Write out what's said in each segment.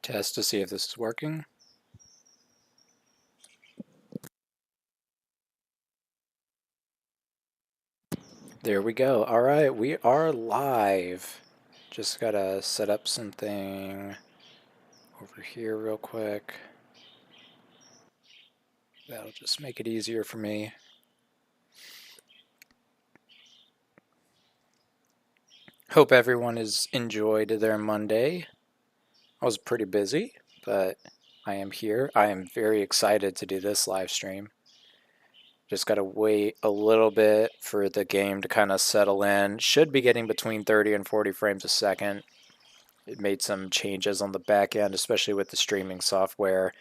Test to see if this is working. There we go. All right, we are live. Just gotta set up something over here real quick. That'll just make it easier for me. Hope everyone has enjoyed their Monday. I was pretty busy, but I am here. I am very excited to do this live stream. Just got to wait a little bit for the game to kind of settle in. Should be getting between 30 and 40 frames a second. It made some changes on the back end, especially with the streaming software.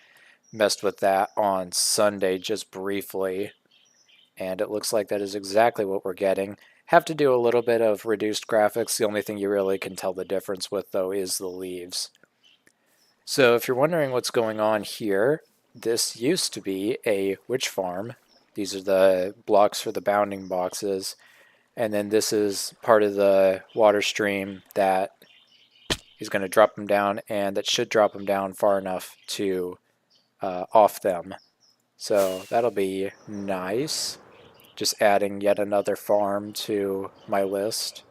Messed with that on Sunday just briefly, and it looks like that is exactly what we're getting. Have to do a little bit of reduced graphics. The only thing you really can tell the difference with, though, is the leaves. So if you're wondering what's going on here, this used to be a witch farm. These are the blocks for the bounding boxes. And then this is part of the water stream that is going to drop them down, and that should drop them down far enough to off them. So that'll be nice. Just adding yet another farm to my list.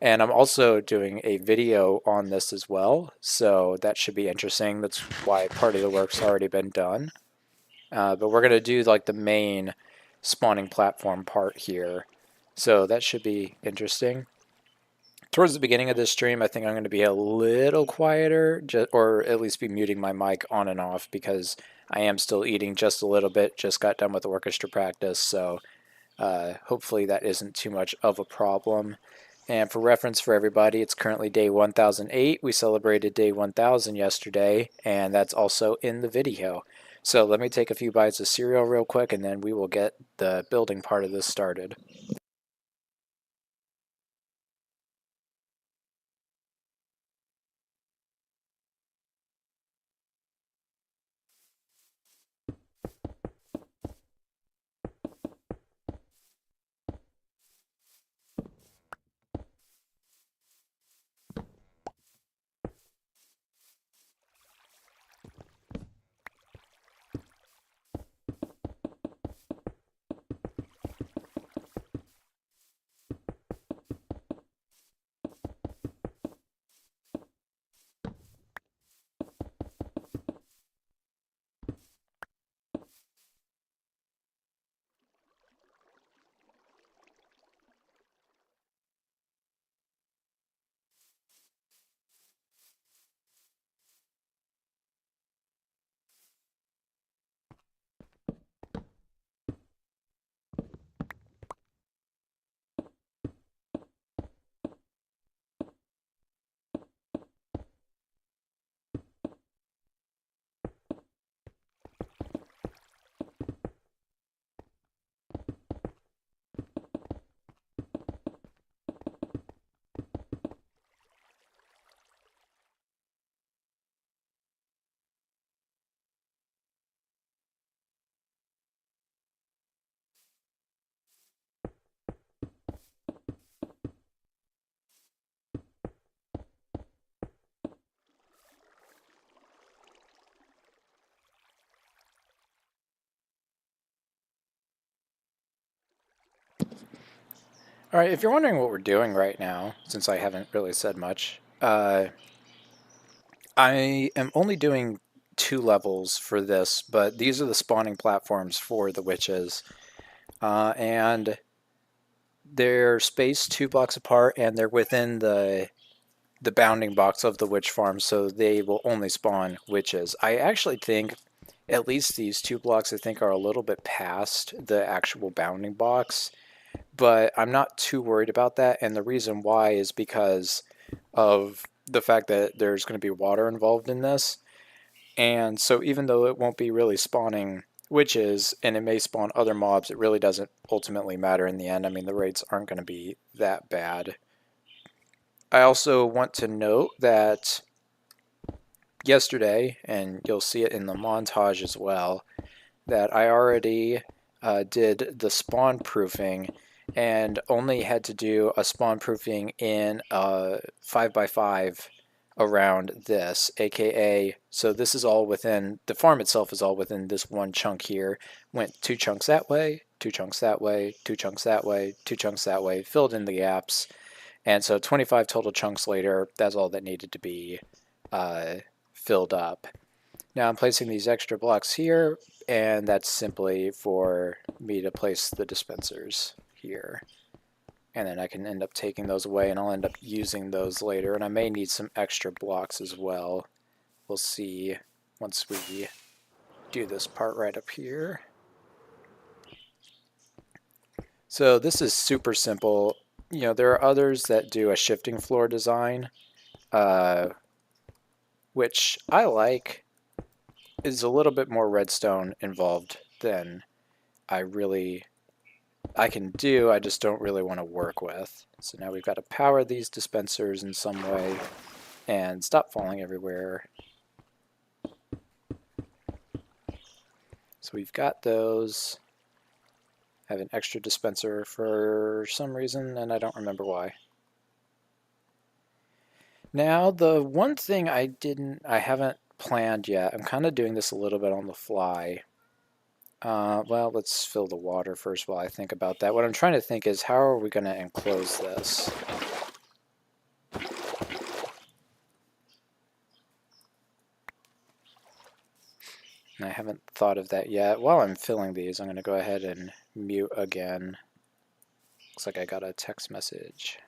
And I'm also doing a video on this as well, so that should be interesting. That's why part of the work's already been done. But we're going to do like the main spawning platform part here, so that should be interesting. Towards the beginning of this stream, I think I'm going to be a little quieter, or at least be muting my mic on and off, because I am still eating just a little bit. Just got done with orchestra practice, so hopefully that isn't too much of a problem. And for reference for everybody, it's currently day 1008. We celebrated day 1000 yesterday, and that's also in the video. So let me take a few bites of cereal real quick, and then we will get the building part of this started. All right, if you're wondering what we're doing right now, since I haven't really said much, I am only doing 2 levels for this, but these are the spawning platforms for the witches. And they're spaced 2 blocks apart, and they're within the bounding box of the witch farm, so they will only spawn witches. I actually think at least these 2 blocks I think are a little bit past the actual bounding box, but I'm not too worried about that, and the reason why is because of the fact that there's going to be water involved in this. And so even though it won't be really spawning witches, and it may spawn other mobs, it really doesn't ultimately matter in the end. I mean, the rates aren't going to be that bad. I also want to note that yesterday, and you'll see it in the montage as well, that I already did the spawn proofing and only had to do a spawn proofing in a 5x5 around this, aka, so this is all within, the farm itself is all within this one chunk here. Went 2 chunks that way, 2 chunks that way, 2 chunks that way, 2 chunks that way, filled in the gaps. And so 25 total chunks later, that's all that needed to be filled up. Now I'm placing these extra blocks here, and that's simply for me to place the dispensers here. And then I can end up taking those away, and I'll end up using those later. And I may need some extra blocks as well. We'll see once we do this part right up here. So this is super simple. You know, there are others that do a shifting floor design, which I like. Is a little bit more redstone involved than I can do. I just don't really want to work with. So now we've got to power these dispensers in some way and stop falling everywhere. So we've got those. I have an extra dispenser for some reason, and I don't remember why. Now, the one thing I haven't planned yet, I'm kind of doing this a little bit on the fly. Well, let's fill the water first while I think about that. What I'm trying to think is, how are we going to enclose this? And I haven't thought of that yet. While I'm filling these, I'm going to go ahead and mute again. Looks like I got a text message.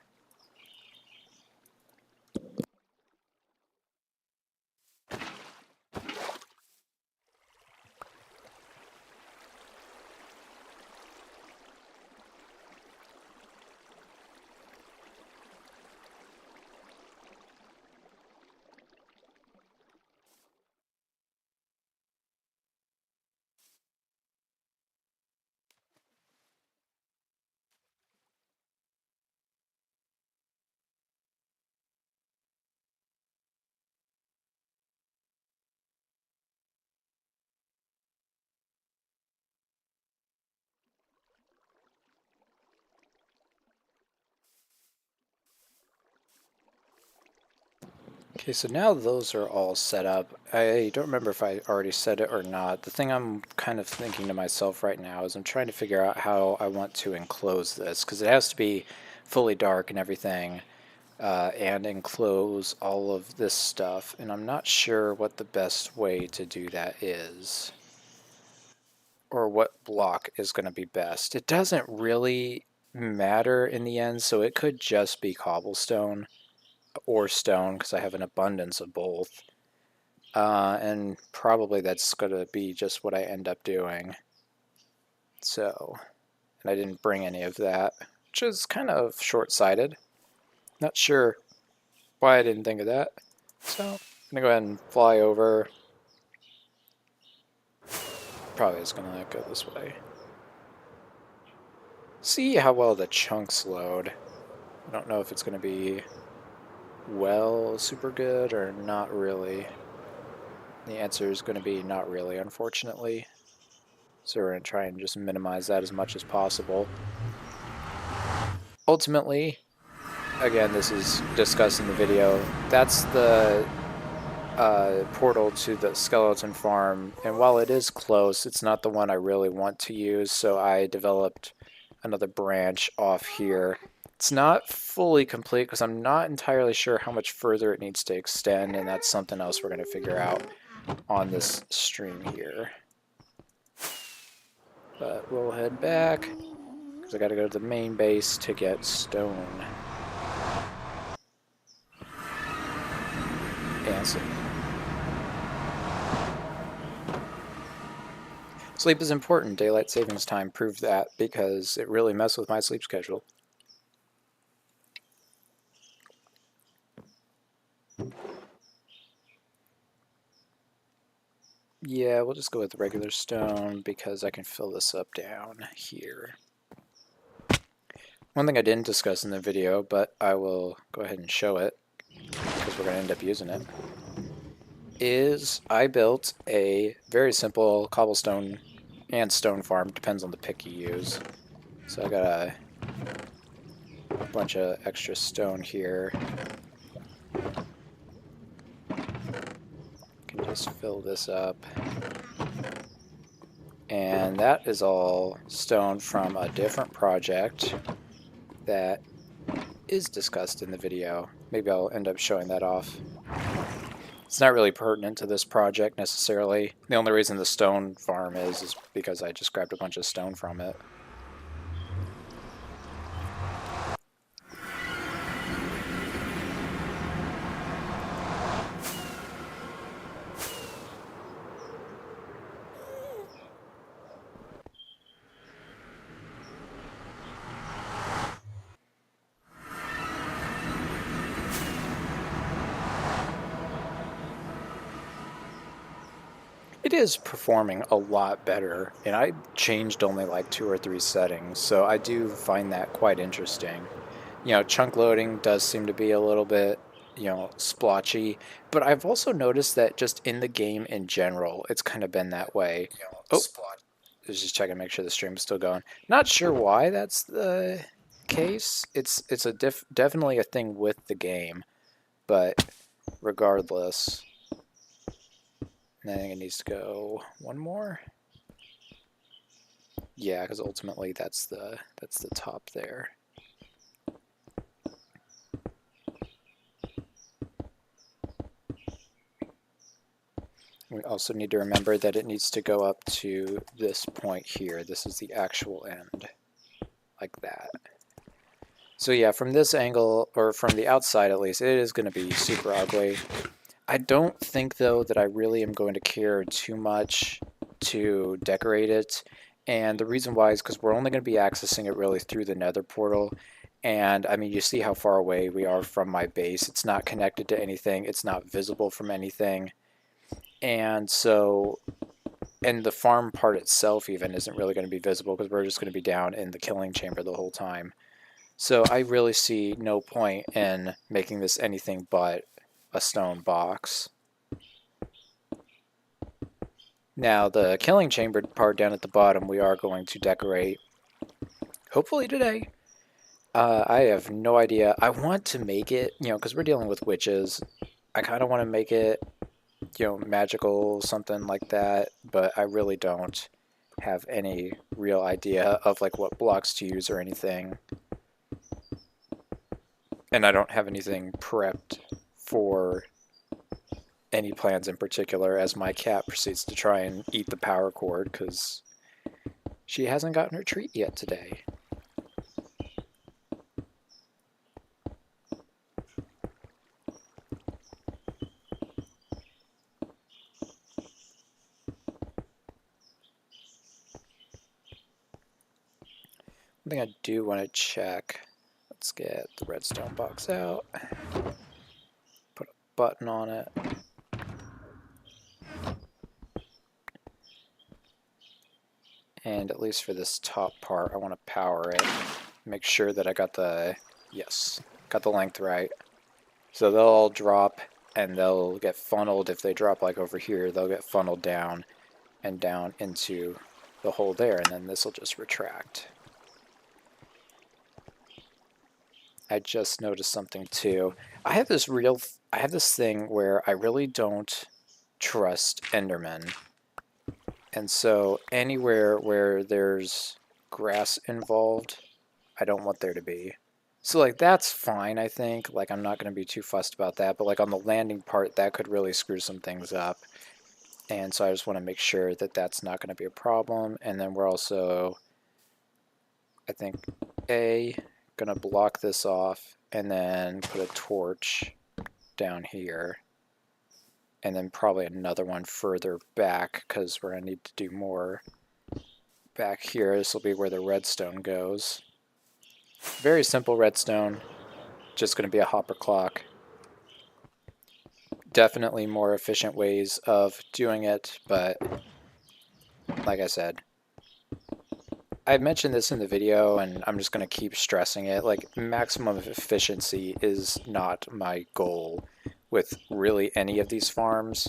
Okay, so now those are all set up. I don't remember if I already said it or not. The thing I'm kind of thinking to myself right now is I'm trying to figure out how I want to enclose this, because it has to be fully dark and everything, and enclose all of this stuff, and I'm not sure what the best way to do that is, or what block is going to be best. It doesn't really matter in the end, so it could just be cobblestone or stone, because I have an abundance of both. And probably that's going to be just what I end up doing. So, and I didn't bring any of that, which is kind of short-sighted. Not sure why I didn't think of that. So, I'm going to go ahead and fly over. Probably is going to go this way. See how well the chunks load. I don't know if it's going to be super good or not really. The answer is going to be not really, unfortunately. So we're going to try and just minimize that as much as possible. Ultimately, again, this is discussed in the video, that's the portal to the skeleton farm, and while it is close, it's not the one I really want to use, so I developed another branch off here. It's not fully complete because I'm not entirely sure how much further it needs to extend, and that's something else we're going to figure out on this stream here. But we'll head back, because I got to go to the main base to get stone. And sleep is important. Daylight savings time proved that, because it really messed with my sleep schedule. Yeah, we'll just go with regular stone because I can fill this up down here. One thing I didn't discuss in the video, but I will go ahead and show it because we're going to end up using it, is I built a very simple cobblestone and stone farm, depends on the pick you use. So I got a bunch of extra stone here. Just fill this up. And that is all stone from a different project that is discussed in the video. Maybe I'll end up showing that off. It's not really pertinent to this project necessarily. The only reason the stone farm is because I just grabbed a bunch of stone from it. It is performing a lot better, and I changed only like 2 or 3 settings, so I do find that quite interesting. You know, chunk loading does seem to be a little bit, you know, splotchy, but I've also noticed that just in the game in general, it's kind of been that way. Oh, I was just checking to make sure the stream is still going. Not sure why that's the case. It's definitely a thing with the game, but regardless. I think it needs to go one more. Yeah, because ultimately that's the top there. We also need to remember that it needs to go up to this point here. This is the actual end, like that. So yeah, from this angle, or from the outside at least, it is going to be super ugly. I don't think, though, that I really am going to care too much to decorate it. And the reason why is because we're only going to be accessing it really through the nether portal. And, I mean, you see how far away we are from my base. It's not connected to anything. It's not visible from anything. And so, and the farm part itself even isn't really going to be visible because we're just going to be down in the killing chamber the whole time. So I really see no point in making this anything but a stone box. Now the killing chamber part down at the bottom we are going to decorate, hopefully today. I have no idea. I want to make it, you know, because we're dealing with witches, I kind of want to make it, you know, magical, something like that, but I really don't have any real idea of like what blocks to use or anything. And I don't have anything prepped for any plans in particular as my cat proceeds to try and eat the power cord because she hasn't gotten her treat yet today. One thing I do want to check, let's get the redstone box out, put a button on it. And at least for this top part, I want to power it. Make sure that I got the, yes, got the length right. So they'll all drop and they'll get funneled. If they drop like over here, they'll get funneled down and down into the hole there. And then this will just retract. I just noticed something too. I have this thing where I really don't trust Endermen. And so anywhere where there's grass involved, I don't want there to be. So like that's fine, I think. Like I'm not going to be too fussed about that. But like on the landing part, that could really screw some things up. And so I just want to make sure that that's not going to be a problem. And then we're also, I think, going to block this off and then put a torch down here. And then probably another one further back because we're going to need to do more back here. This will be where the redstone goes. Very simple redstone. Just going to be a hopper clock. Definitely more efficient ways of doing it, but like I said, I've mentioned this in the video and I'm just going to keep stressing it. Like maximum efficiency is not my goal with really any of these farms.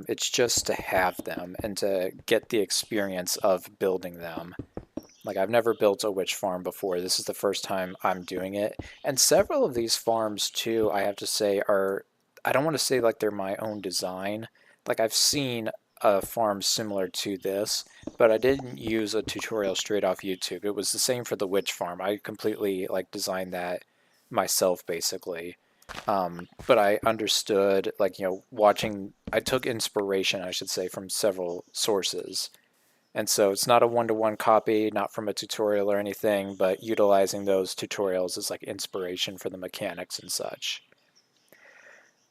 It's just to have them and to get the experience of building them. Like I've never built a witch farm before. This is the first time I'm doing it. And several of these farms too, I have to say, are, I don't want to say like they're my own design, like I've seen a farm similar to this, but I didn't use a tutorial straight off YouTube. It was the same for the witch farm. I completely like designed that myself basically. But I understood, like, watching, I took inspiration, I should say, from several sources. And so it's not a one-to-one copy, not from a tutorial or anything, but utilizing those tutorials as like inspiration for the mechanics and such.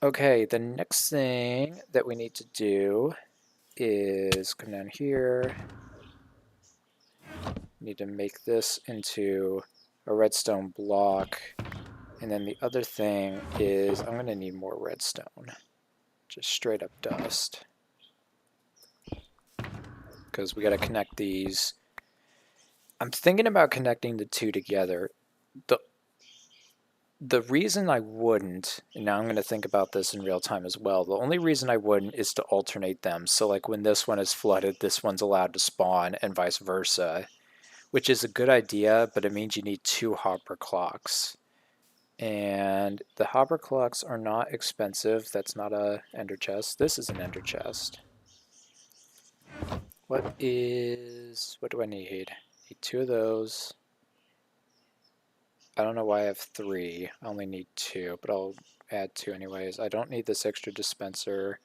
Okay, the next thing that we need to do is come down here. Need to make this into a redstone block. And then the other thing is I'm going to need more redstone. Just straight up dust. Because we got to connect these. I'm thinking about connecting the two together. The reason I wouldn't, and now I'm going to think about this in real time as well, the only reason I wouldn't is to alternate them. So like when this one is flooded, this one's allowed to spawn and vice versa, which is a good idea, but it means you need 2 hopper clocks. And the hopper clocks are not expensive. That's not a ender chest. This is an ender chest. What do I need? Need 2 of those. I don't know why I have 3. I only need 2, but I'll add 2 anyways. I don't need this extra dispenser.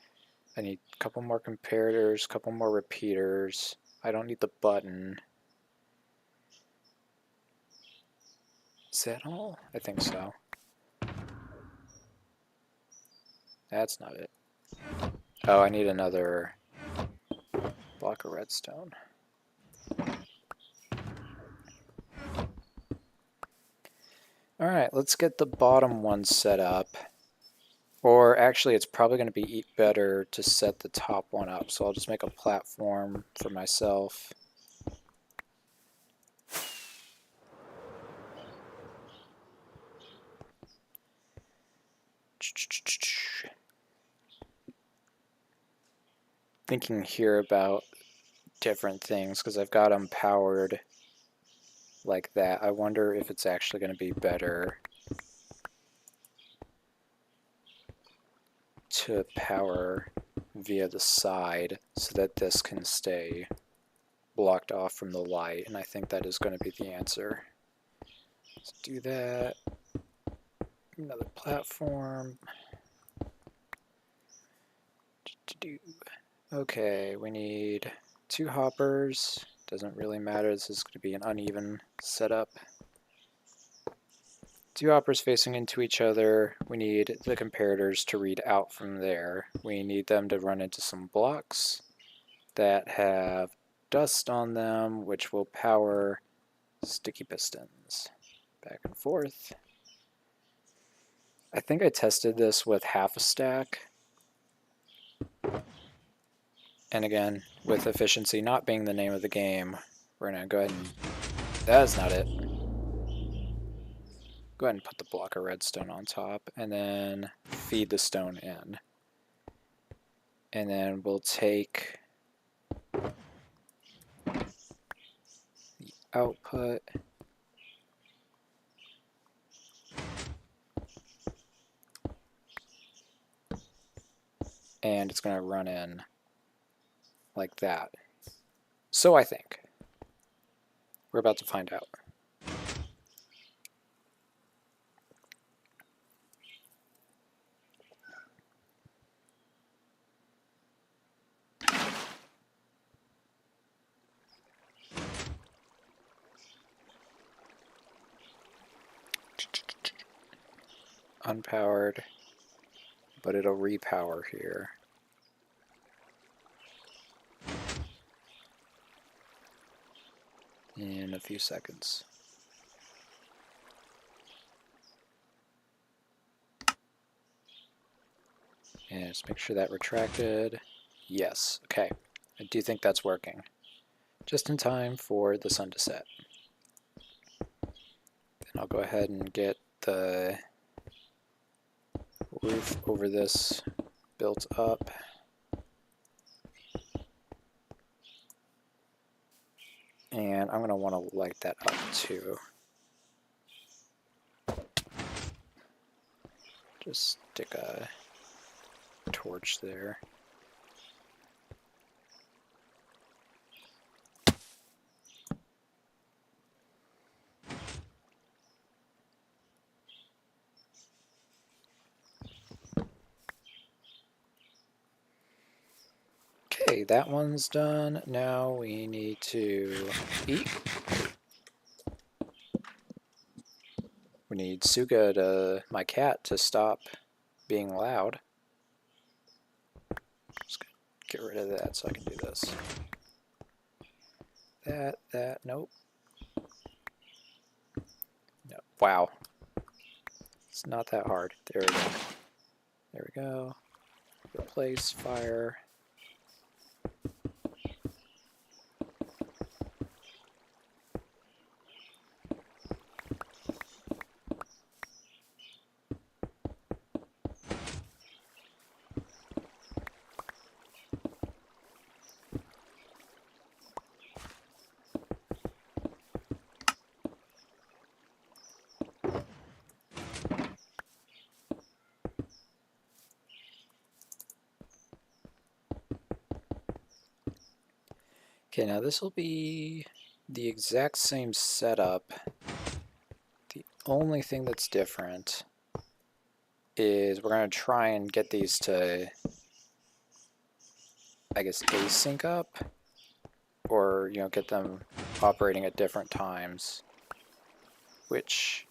I need a couple more comparators, a couple more repeaters. I don't need the button. Is that all? I think so. That's not it. Oh, I need another block of redstone. Alright, let's get the bottom one set up. Or actually, it's probably going to be better to set the top one up. So I'll just make a platform for myself. Thinking here about different things because I've got them powered like that. I wonder if it's actually going to be better to power via the side so that this can stay blocked off from the light, and I think that is going to be the answer. Let's do that. Another platform. Okay, we need 2 hoppers. Doesn't really matter, this is going to be an uneven setup. 2 hoppers facing into each other. We need the comparators to read out from there. We need them to run into some blocks that have dust on them, which will power sticky pistons. Back and forth. I think I tested this with half a stack. And again, with efficiency not being the name of the game, we're going to go ahead and... That's not it. Go ahead and put the block of redstone on top, and then feed the stone in. And then we'll take the output. And it's going to run in like that. So I think. We're about to find out. Unpowered, but it'll repower here. In a few seconds. And just make sure that retracted. Yes, okay. I do think that's working. Just in time for the sun to set. Then I'll go ahead and get the roof over this built up. And I'm going to want to light that up too. Just stick a torch there. Okay, that one's done. Now we need to eat. We need Suga, my cat, to stop being loud. Just get rid of that so I can do this. Nope. No. Wow. It's not that hard. There we go. There we go. Replace fire. Okay, now this will be the exact same setup. The only thing that's different is we're going to try and get these to, I guess, async up, or, you know, get them operating at different times, which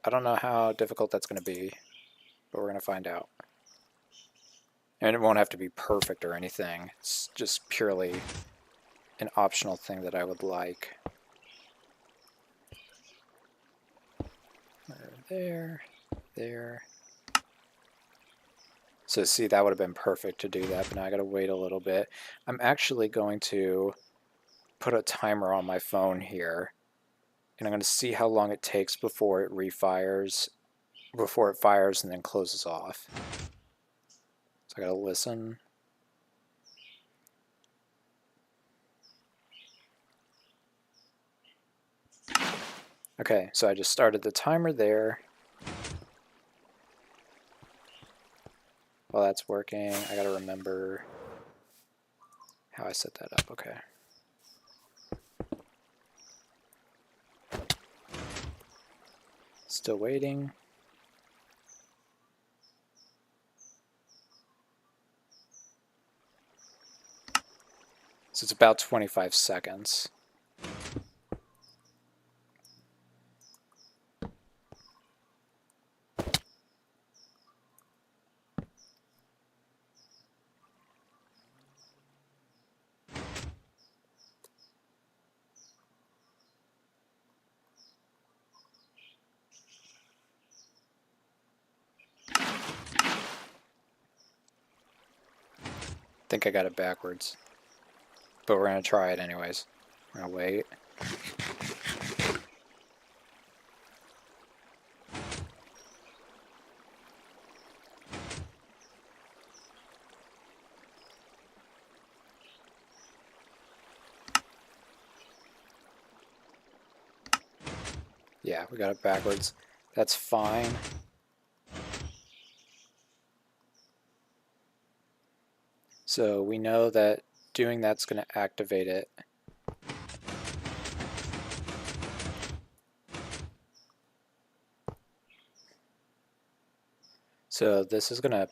I don't know how difficult that's going to be, but we're going to find out. And it won't have to be perfect or anything. It's just purely an optional thing that I would like. There, there. So see, that would have been perfect to do that, but now I gotta wait a little bit. I'm actually going to put a timer on my phone here, and I'm gonna see how long it takes before it refires, before it fires and then closes off. So I gotta listen. Okay, so I just started the timer there. While that's working, I gotta remember how I set that up. Okay. Still waiting. So it's about 25 seconds. I think I got it backwards, but we're gonna try it anyways. We're gonna wait. Yeah, we got it backwards. That's fine. So we know that doing that's going to activate it. So this is going to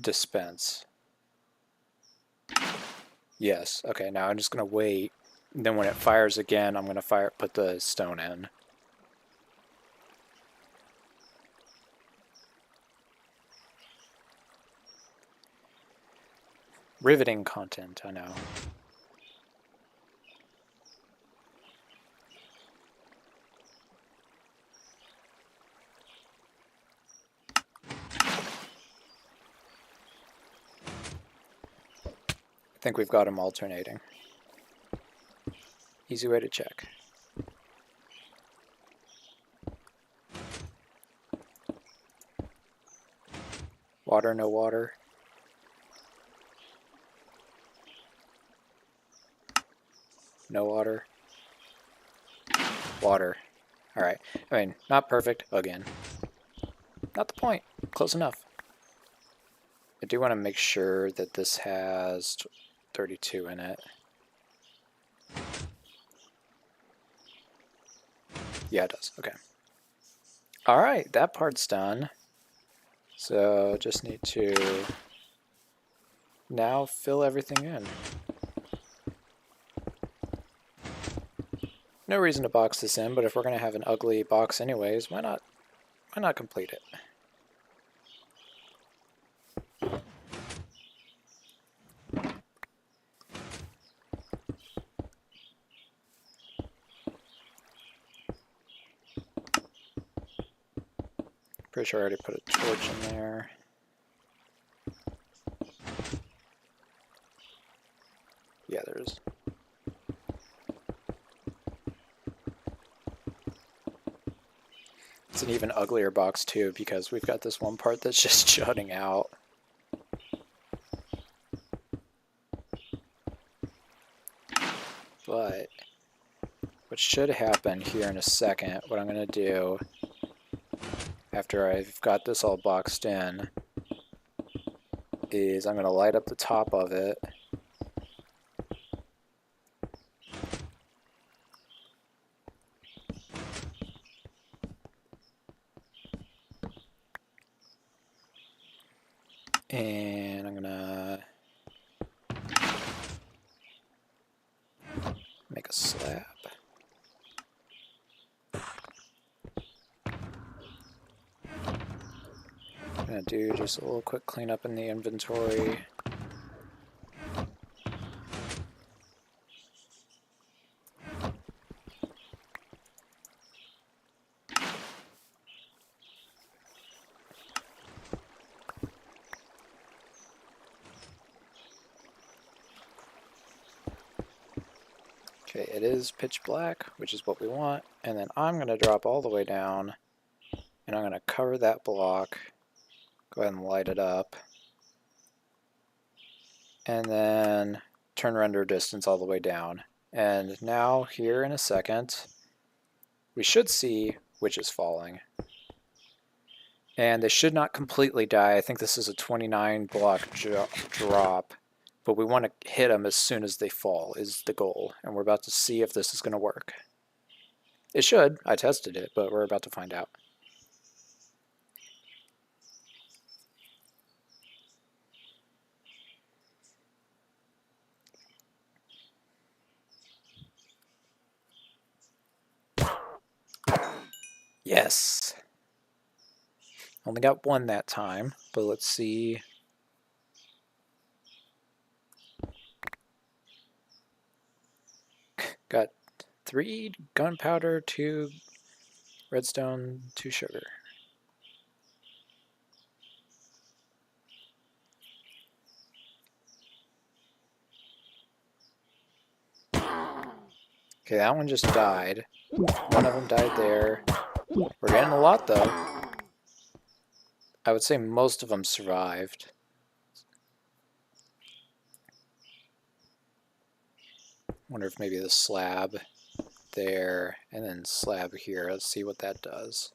dispense. Yes. Okay, now I'm just going to wait. And then when it fires again, I'm going to put the stone in. Riveting content, I know. I think we've got them alternating. Easy way to check. Water, no water. No water. Water. Alright. I mean, not perfect. Again. Not the point. Close enough. I do want to make sure that this has 32 in it. Yeah, it does. Okay. Alright, that part's done. So just need to now fill everything in. No reason to box this in, but if we're going to have an ugly box anyways, why not complete it? Pretty sure I already put a torch in there. Yeah, there is. It's an even uglier box too because we've got this one part that's just jutting out. But what should happen here in a second, what I'm going to do after I've got this all boxed in, is I'm going to light up the top of it. And I'm going to make a slab. I'm going to do just a little quick cleanup in the inventory. Okay, it is pitch black, which is what we want, and then I'm going to drop all the way down, and I'm going to cover that block, go ahead and light it up, and then turn render distance all the way down. And now here in a second, we should see witches falling. And they should not completely die. I think this is a 29 block drop. But we want to hit them as soon as they fall is the goal. And we're about to see if this is going to work. It should. I tested it, but we're about to find out. Yes! Only got one that time, but let's see. Got 3 gunpowder, 2 redstone, 2 sugar. Okay, that one just died. One of them died there. We're getting a lot though. I would say most of them survived. Wonder if maybe the slab there and then slab here. Let's see what that does.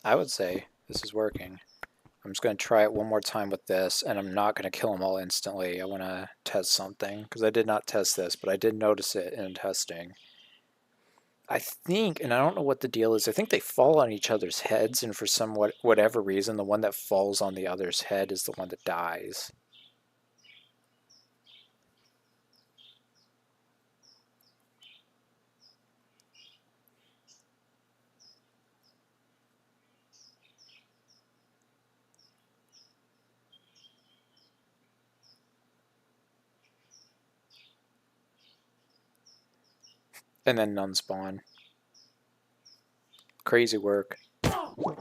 I would say this is working. I'm just going to try it one more time with this, and I'm not going to kill them all instantly. I want to test something, because I did not test this, but I did notice it in testing. I think, and I don't know what the deal is, I think they fall on each other's heads, and for whatever reason, the one that falls on the other's head is the one that dies. And then none spawn. Crazy work. Oh,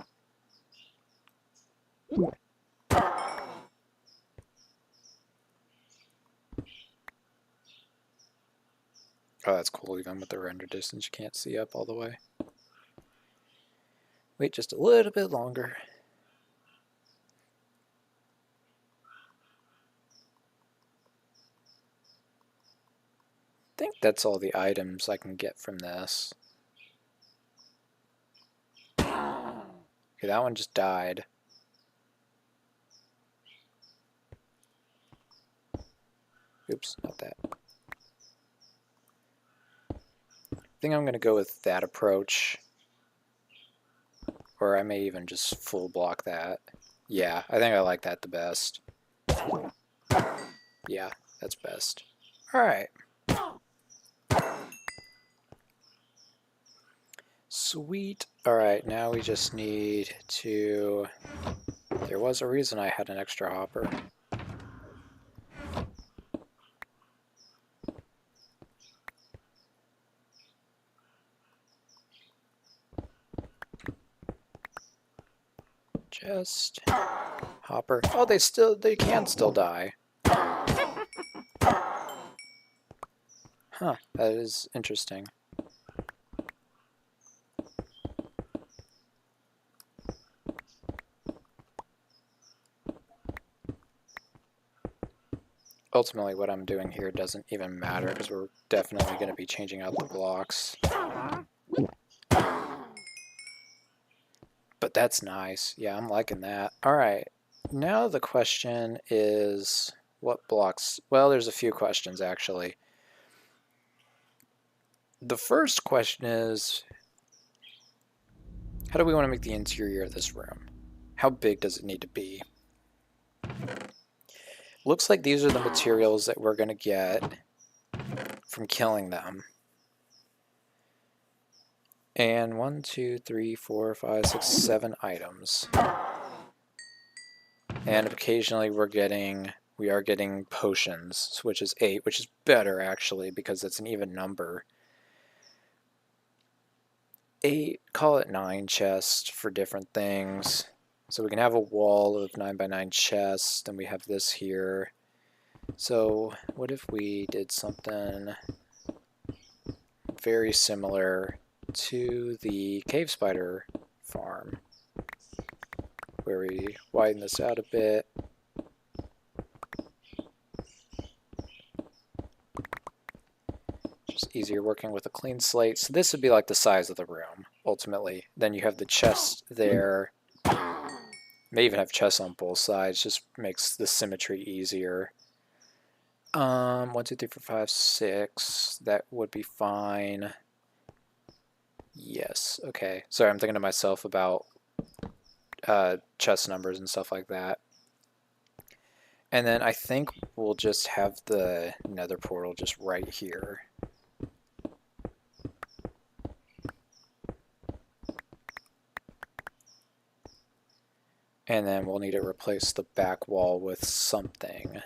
that's cool. Even with the render distance, you can't see up all the way. Wait just a little bit longer. I think that's all the items I can get from this. Okay, that one just died. Oops, not that. I think I'm going to go with that approach. Or I may even just full block that. Yeah, I think I like that the best. Yeah, that's best. Alright. Sweet. Alright, now we just need to... There was a reason I had an extra hopper. Just... Hopper. Oh, they can still die. Huh, that is interesting. Ultimately, what I'm doing here doesn't even matter because we're definitely going to be changing out the blocks. But that's nice. Yeah, I'm liking that. Alright, now the question is what blocks? Well, there's a few questions actually. The first question is, how do we want to make the interior of this room? How big does it need to be? Looks like these are the materials that we're going to get from killing them. And 1, 2, 3, 4, 5, 6, 7 items. And occasionally we are getting potions, which is 8, which is better actually because it's an even number. 8, call it 9 chests for different things. So we can have a wall of 9x9 chests, then we have this here. So what if we did something very similar to the cave spider farm, where we widen this out a bit. Just easier working with a clean slate. So this would be like the size of the room, ultimately. Then you have the chest there. May even have chests on both sides, just makes the symmetry easier. 1, 2, 3, 4, 5, 6. That would be fine. Yes, okay. Sorry, I'm thinking to myself about chest numbers and stuff like that. And then I think we'll just have the nether portal just right here. And then we'll need to replace the back wall with something.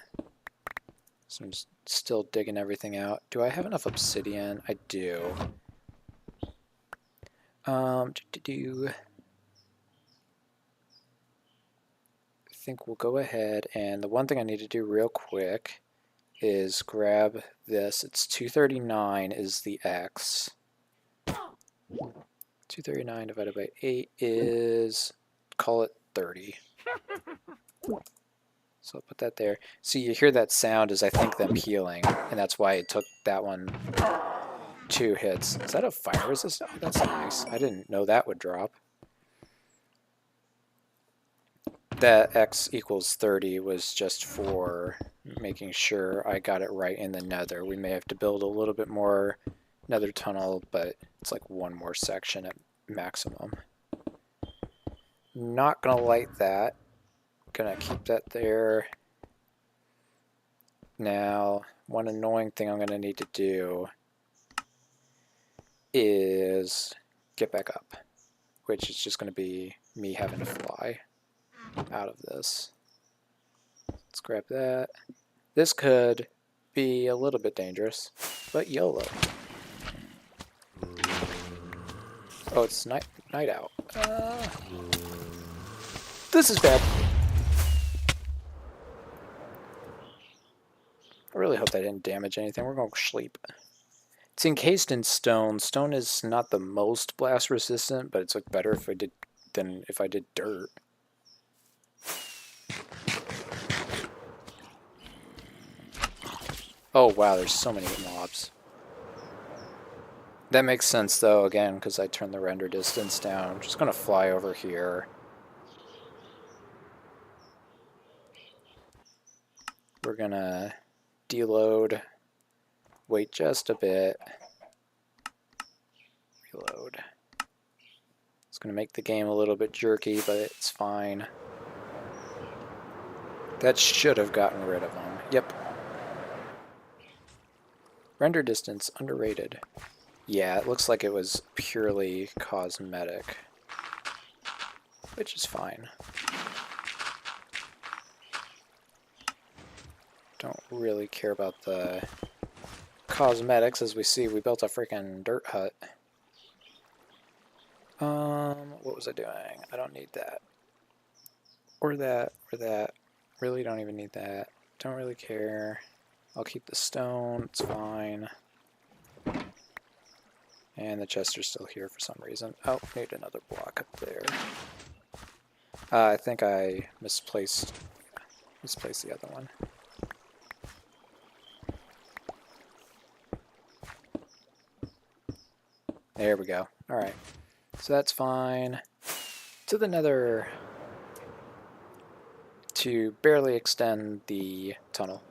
So I'm still digging everything out. Do I have enough obsidian? I do. I think we'll go ahead, and the one thing I need to do real quick is grab this. It's 239 is the X. 239 divided by 8 is, call it 30. So I'll put that there. So you hear that sound is, I think, them healing, and that's why it took that one 2 hits. Is that a fire resistant? Oh, that's nice. I didn't know that would drop. That X equals 30 was just for making sure I got it right in the nether. We may have to build a little bit more nether tunnel, but it's like one more section at maximum. Not gonna light that. Gonna keep that there. Now, one annoying thing I'm gonna need to do is get back up, which is just gonna be me having to fly out of this. Let's grab that. This could be a little bit dangerous, but YOLO. Oh, it's night out. This is bad. I really hope that didn't damage anything. We're going to sleep. It's encased in stone. Stone is not the most blast resistant, but it's like better if I did than if I did dirt. Oh wow, there's so many mobs. That makes sense though, again, because I turned the render distance down. I'm just going to fly over here. We're going to deload, wait just a bit, reload. Let's going to make the game a little bit jerky, but it's fine. That should have gotten rid of him. Yep. Render distance, underrated. Yeah, it looks like it was purely cosmetic, which is fine. Don't really care about the cosmetics. As we see, we built a freaking dirt hut. What was I doing? I don't need that. Or that, or that. Really don't even need that. Don't really care. I'll keep the stone, it's fine. And the chester's still here for some reason. Oh, need another block up there. I think I misplaced the other one. There we go. Alright. So that's fine. To the nether to barely extend the tunnel.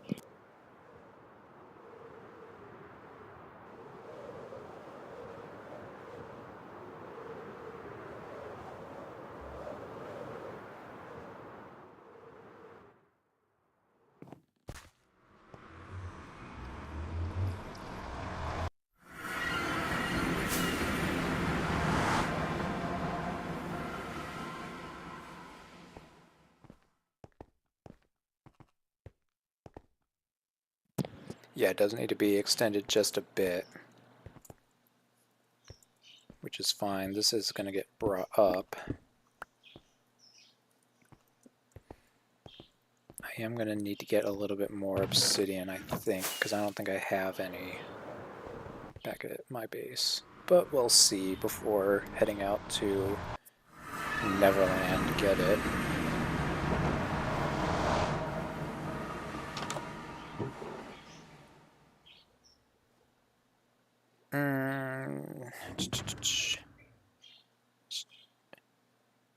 Yeah, it does need to be extended just a bit, which is fine. This is going to get brought up. I am going to need to get a little bit more obsidian, I think, because I don't think I have any back at my base. But we'll see before heading out to Neverland to get it.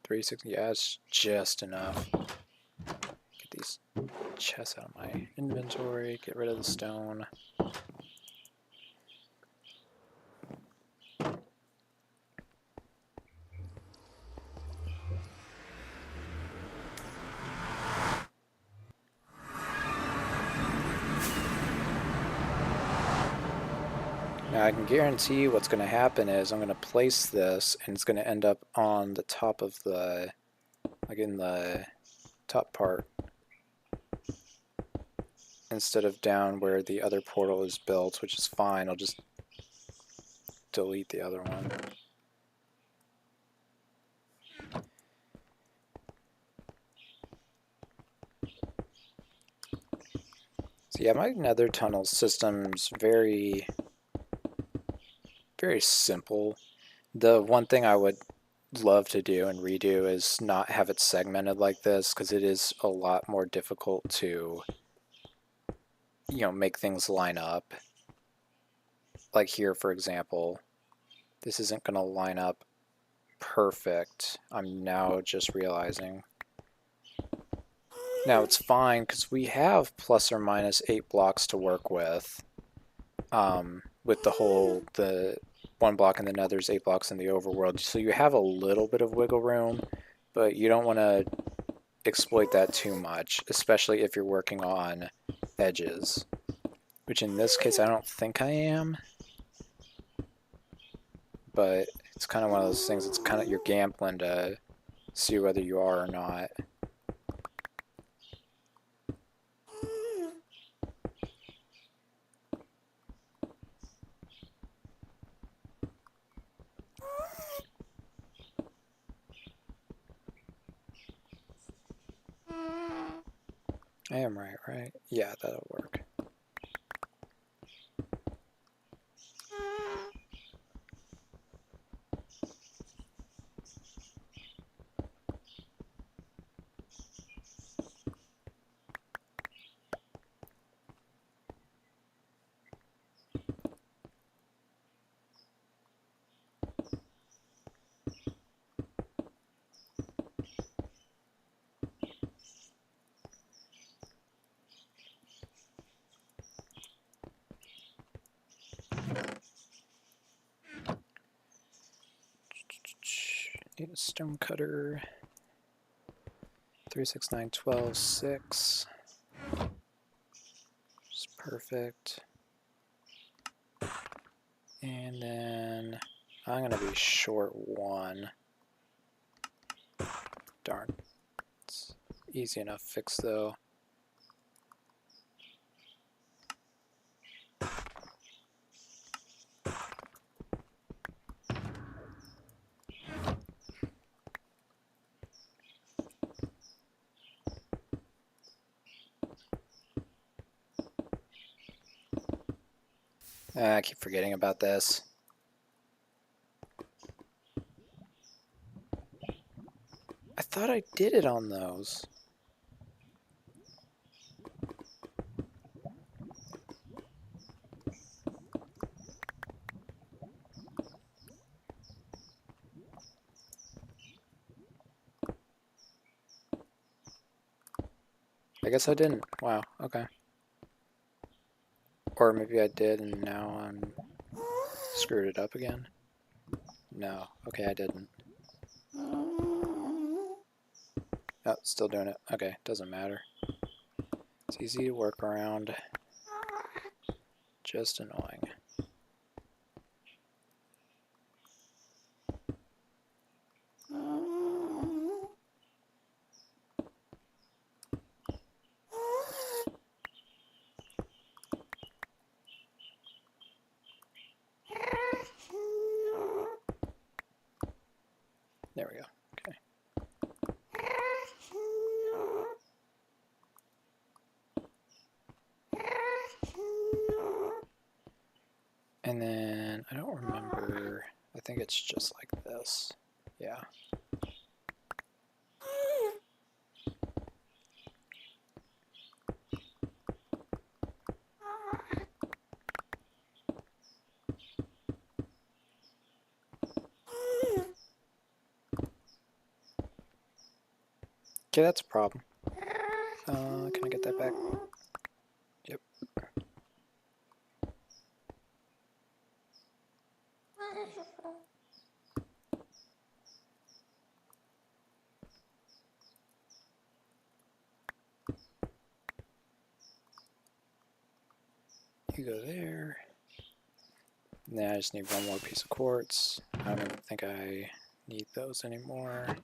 $360, yeah, it's just enough. Get these chests out of my inventory, get rid of the stone. Now I can guarantee what's going to happen is I'm going to place this and it's going to end up on the top of the, like in the top part, instead of down where the other portal is built, which is fine. I'll just delete the other one. So yeah, my nether tunnel system's very simple. The one thing I would love to do and redo is not have it segmented like this, because it is a lot more difficult to, you know, make things line up. Like here, for example, this isn't going to line up perfect. I'm now just realizing. Now it's fine because we have plus or minus 8 blocks to work with the 1 block in the nethers, 8 blocks in the overworld. So you have a little bit of wiggle room, but you don't want to exploit that too much, especially if you're working on edges, which in this case I don't think I am, but it's kind of one of those things. It's kind of, you're gambling to see whether you are or not. I am right? Yeah, that'll work. Need a stone cutter. 3, 6, 9, 12, 6. It's perfect. And then I'm going to be short 1. Darn. It's easy enough fix though. I keep forgetting about this. I thought I did it on those. I guess I didn't. Wow, okay. Or maybe I did and now I'm screwed it up again. No, okay, I didn't. Oh, still doing it. Okay, doesn't matter. It's easy to work around. Just annoying. There we go. Okay. And then, I don't remember, I think it's just like this. Yeah. Okay, that's a problem. Can I get that back? Yep. You go there. Now I just need one more piece of quartz. I don't think I need those anymore.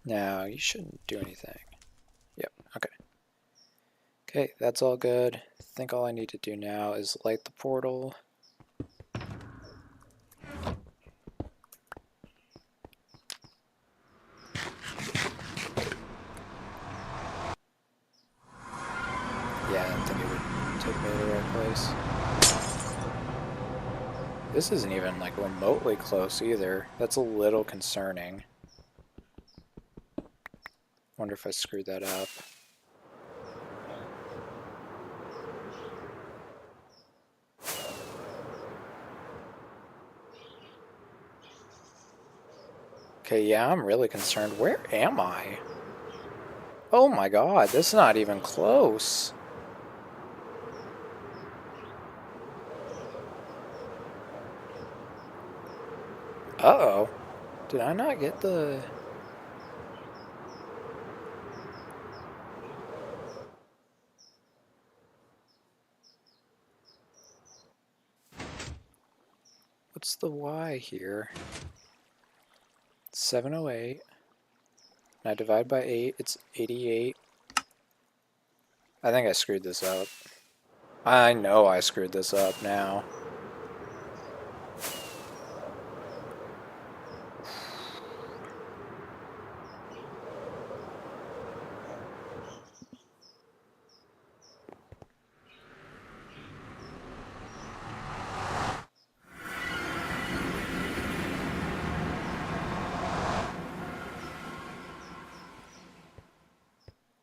Now, you shouldn't do anything. Yep, okay. Okay, that's all good. I think all I need to do now is light the portal. Yeah, I don't think it would take me to the right place. This isn't even like remotely close either. That's a little concerning. Wonder if I screwed that up. Okay, yeah, I'm really concerned. Where am I? Oh my god, this is not even close. Uh-oh. Did I not get the... What's the Y here? 708. And I divide by 8, it's 88. I think I screwed this up. I know I screwed this up now.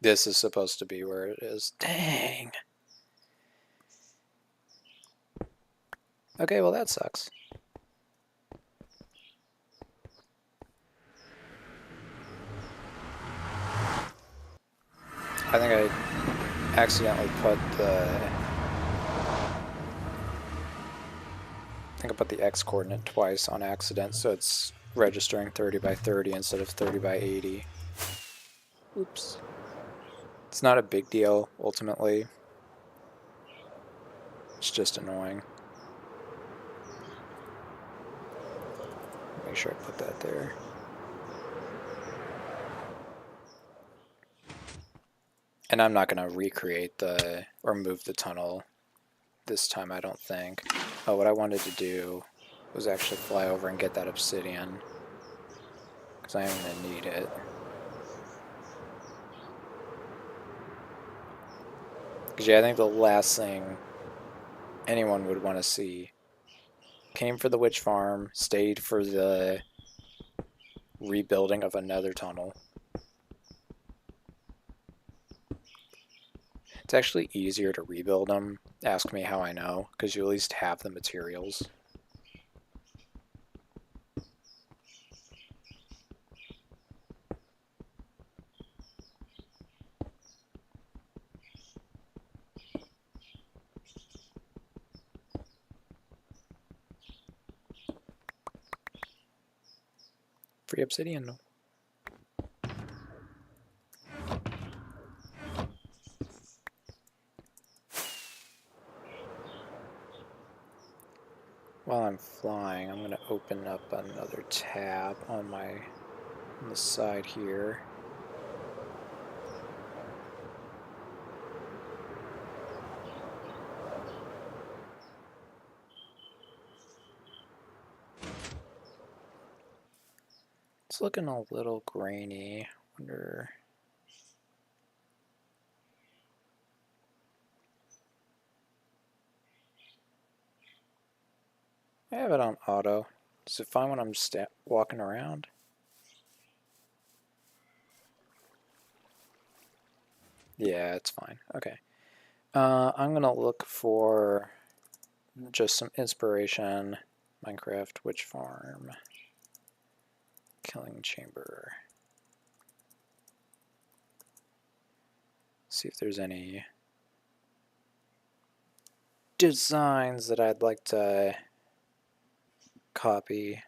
This is supposed to be where it is. Dang. Okay, well that sucks. I think I accidentally put the X coordinate twice on accident, so it's registering 30 by 30 instead of 30 by 80. Oops. It's not a big deal, ultimately. It's just annoying. Make sure I put that there. And I'm not going to recreate or move the tunnel this time, I don't think. Oh, what I wanted to do was actually fly over and get that obsidian, because I am going to need it. Because yeah, I think the last thing anyone would want to see, came for the witch farm, stayed for the rebuilding of another tunnel. It's actually easier to rebuild them. Ask me how I know, because you at least have the materials. Free obsidian. While I'm flying, I'm going to open up another tab on the side here. It's looking a little grainy. Wonder. I have it on auto. Is it fine when I'm just walking around? Yeah, it's fine. Okay. I'm gonna look for just some inspiration. Minecraft Witch Farm. Killing Chamber. See if there's any designs that I'd like to copy.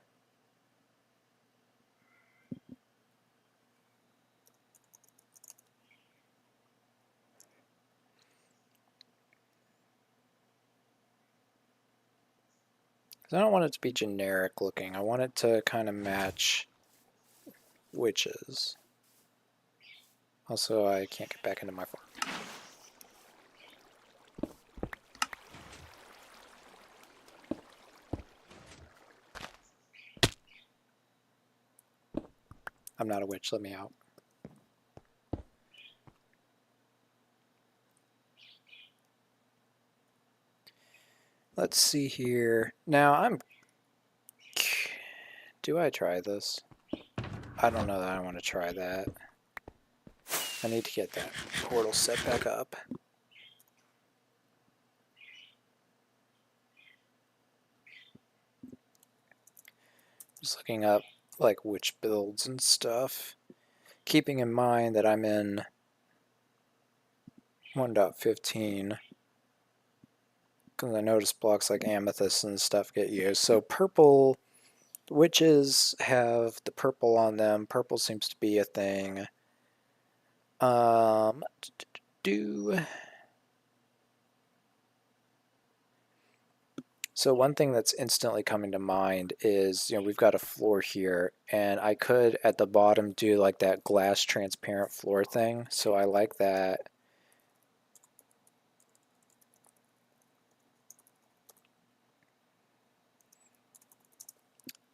I don't want it to be generic looking. I want it to kind of match witches. Also, I can't get back into my farm. I'm not a witch, let me out. Let's see here. Now, do I try this? I don't know that I want to try that. I need to get that portal set back up. Just looking up like witch builds and stuff. Keeping in mind that I'm in 1.15. Because I noticed blocks like amethyst and stuff get used. So purple witches have the purple on them. Purple seems to be a thing. So one thing that's instantly coming to mind is, we've got a floor here, and I could at the bottom do like that glass transparent floor thing. So I like that.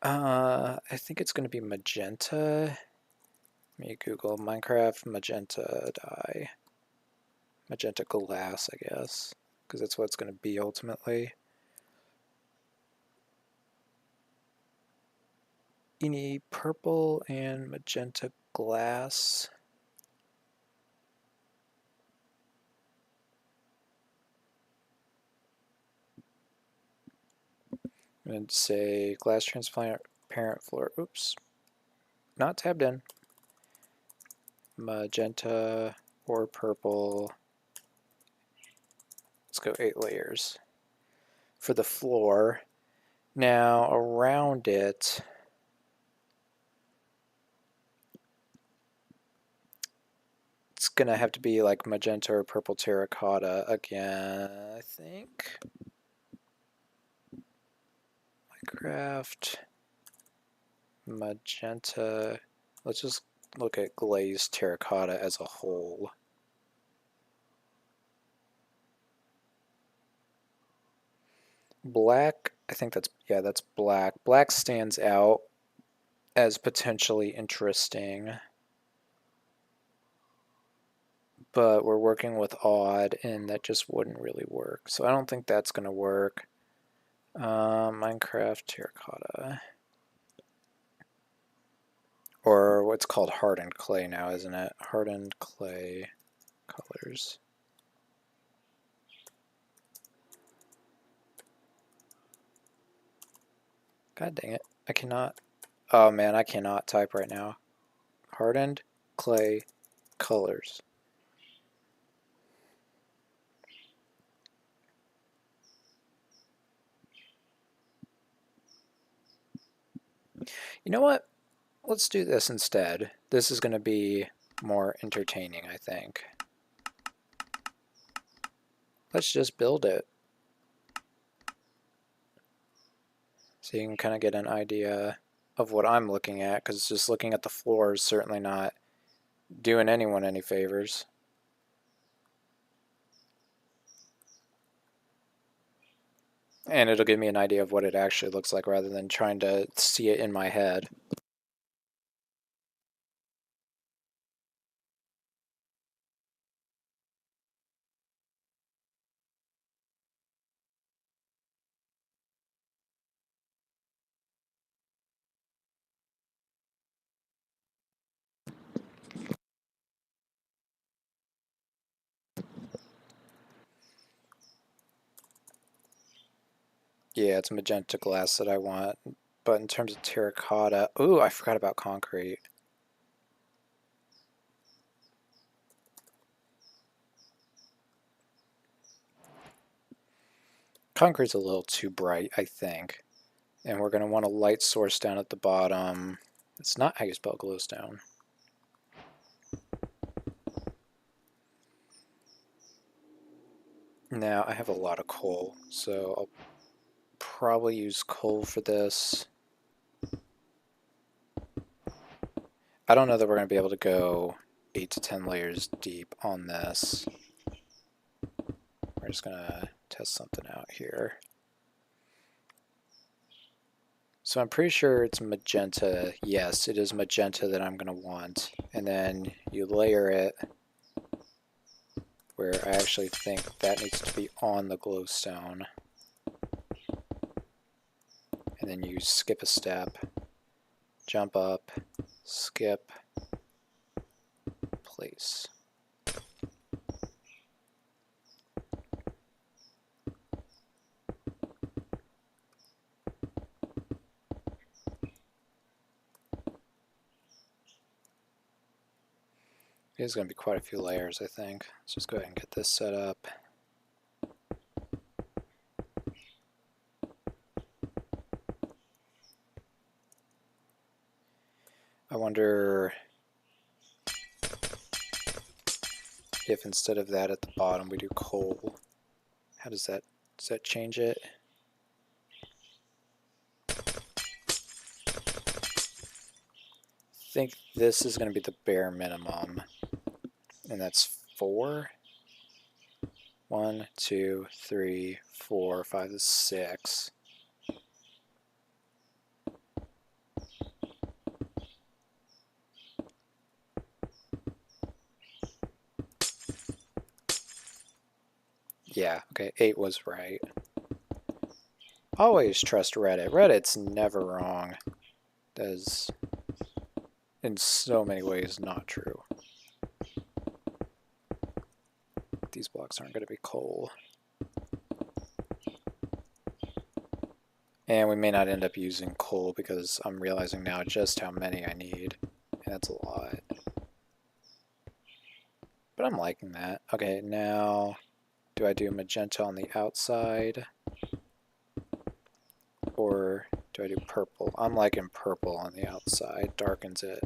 I think it's going to be magenta. Let me Google Minecraft magenta dye. Magenta glass, I guess, because that's what it's going to be ultimately. You need purple and magenta glass. I'm going to say glass transparent floor. Oops. Not tabbed in. Magenta or purple. Let's go 8 layers. For the floor. Now around it, it's gonna have to be like magenta or purple terracotta again, I think. Minecraft, magenta. Let's just look at glazed terracotta as a whole. Black, I think that's black. Black stands out as potentially interesting. But we're working with odd, and that just wouldn't really work. So I don't think that's going to work. Minecraft terracotta. Or what's called hardened clay now, isn't it? Hardened clay colors. God dang it. I cannot. Oh man, I cannot type right now. Hardened clay colors. You know what? Let's do this instead. This is going to be more entertaining, I think. Let's just build it. So you can kind of get an idea of what I'm looking at, because just looking at the floor is certainly not doing anyone any favors. And it'll give me an idea of what it actually looks like rather than trying to see it in my head. Yeah, it's magenta glass that I want. But in terms of terracotta, ooh, I forgot about concrete. Concrete's a little too bright, I think. And we're going to want a light source down at the bottom. It's not how you spell glowstone. Now, I have a lot of coal, so I'll probably use coal for this. I don't know that we're going to be able to go 8 to 10 layers deep on this. We're just going to test something out here. So I'm pretty sure it's magenta. Yes, it is magenta that I'm going to want. And then you layer it where I actually think that needs to be on the glowstone. And then you skip a step, jump up, skip, place. There's going to be quite a few layers, I think. Let's just go ahead and get this set up. I wonder if instead of that at the bottom we do coal. How does that change it? I think this is going to be the bare minimum. And that's 4. 1, 2, 3, 4, 5, 6. Yeah, okay, 8 was right. Always trust Reddit. Reddit's never wrong. That is, in so many ways, not true. These blocks aren't going to be coal. And we may not end up using coal because I'm realizing now just how many I need. And that's a lot. But I'm liking that. Okay, now do I do magenta on the outside? Or do I do purple? I'm liking purple on the outside. Darkens it.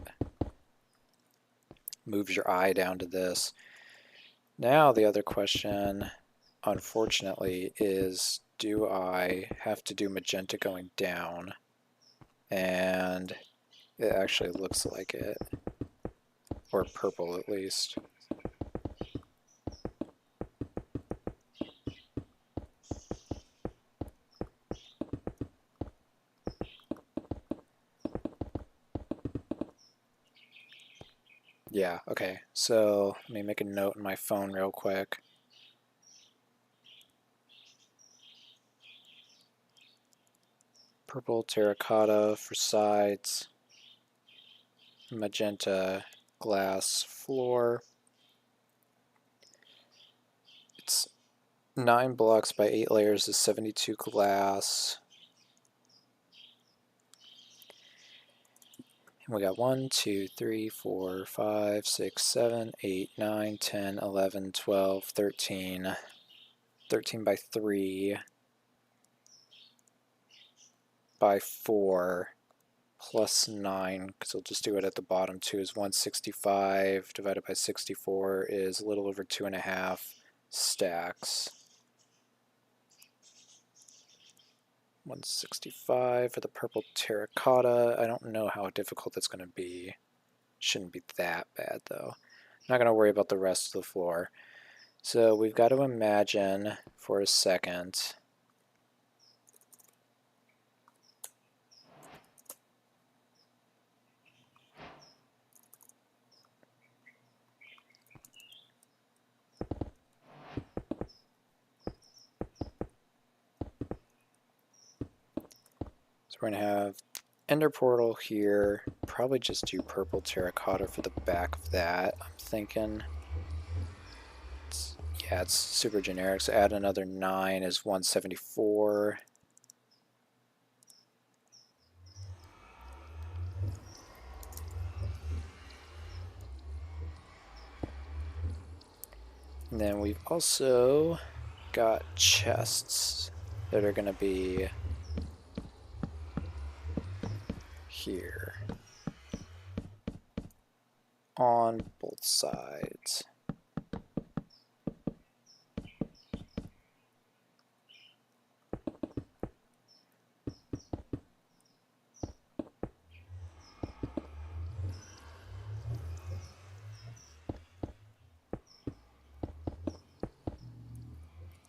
Moves your eye down to this. Now the other question, unfortunately, is do I have to do magenta going down? And it actually looks like it. Or purple at least. Yeah, okay. So let me make a note in my phone real quick. Purple terracotta for sides. Magenta glass floor. It's 9 blocks by 8 layers is 72 glass. And we got 1, 2, 3, 4, 5, 6, 7, 8, 9, 10, 11, 12, 13. 13 by 3 by 4 plus 9, because we'll just do it at the bottom too, is 165 divided by 64 is a little over 2.5 stacks. 165 for the purple terracotta. I don't know how difficult that's going to be. Shouldn't be that bad though. Not going to worry about the rest of the floor. So we've got to imagine for a second we're going to have ender portal here. Probably just do purple terracotta for the back of that. I'm thinking. Yeah, it's super generic. So add another 9 is 174. And then we've also got chests that are going to be here on both sides.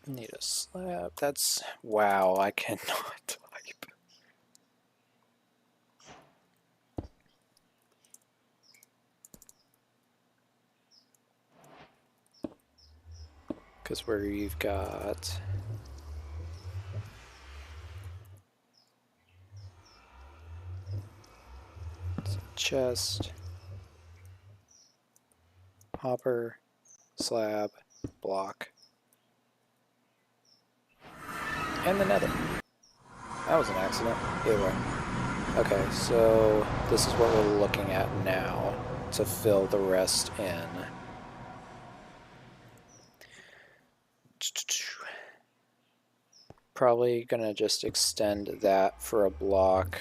Need a slab. That's wow, I cannot type. Because where you've got chest, hopper, slab, block, and the nether. That was an accident. Either way. Okay, so this is what we're looking at now to fill the rest in. Probably gonna just extend that for a block.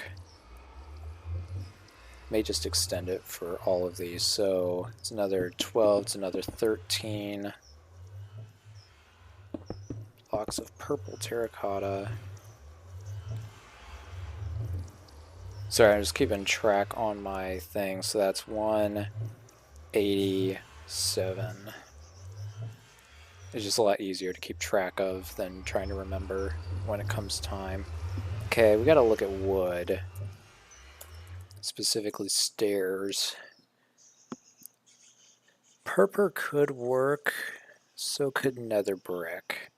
May just extend it for all of these. So it's another 12, it's another 13 blocks of purple terracotta. Sorry, I'm just keeping track on my thing. So that's 187. It's just a lot easier to keep track of than trying to remember when it comes time. Okay, we gotta look at wood. Specifically stairs. Purple could work, so could nether brick.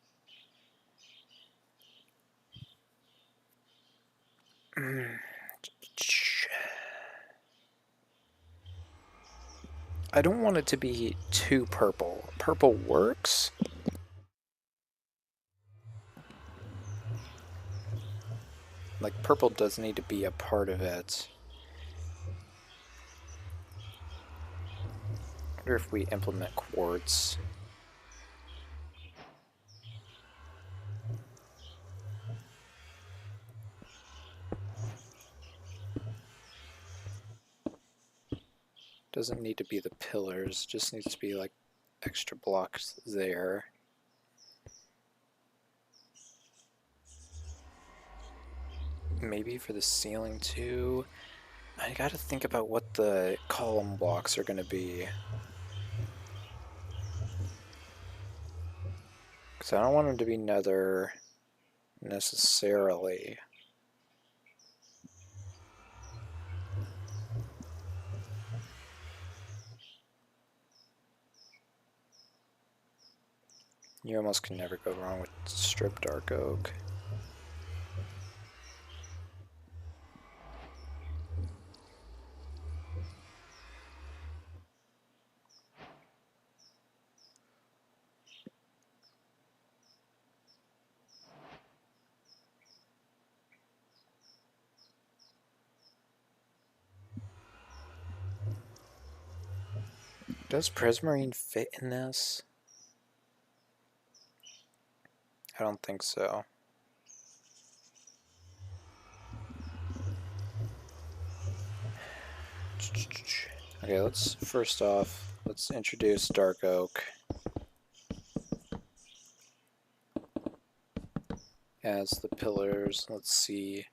I don't want it to be too purple. Purple works. Like, purple does need to be a part of it. I wonder if we implement quartz. Doesn't need to be the pillars, just needs to be like extra blocks there. Maybe for the ceiling too. I gotta think about what the column blocks are gonna be. Because I don't want them to be nether necessarily. You almost can never go wrong with strip dark oak. Does Prismarine fit in this? I don't think so. Okay, first off, let's introduce dark oak as the pillars. Let's see.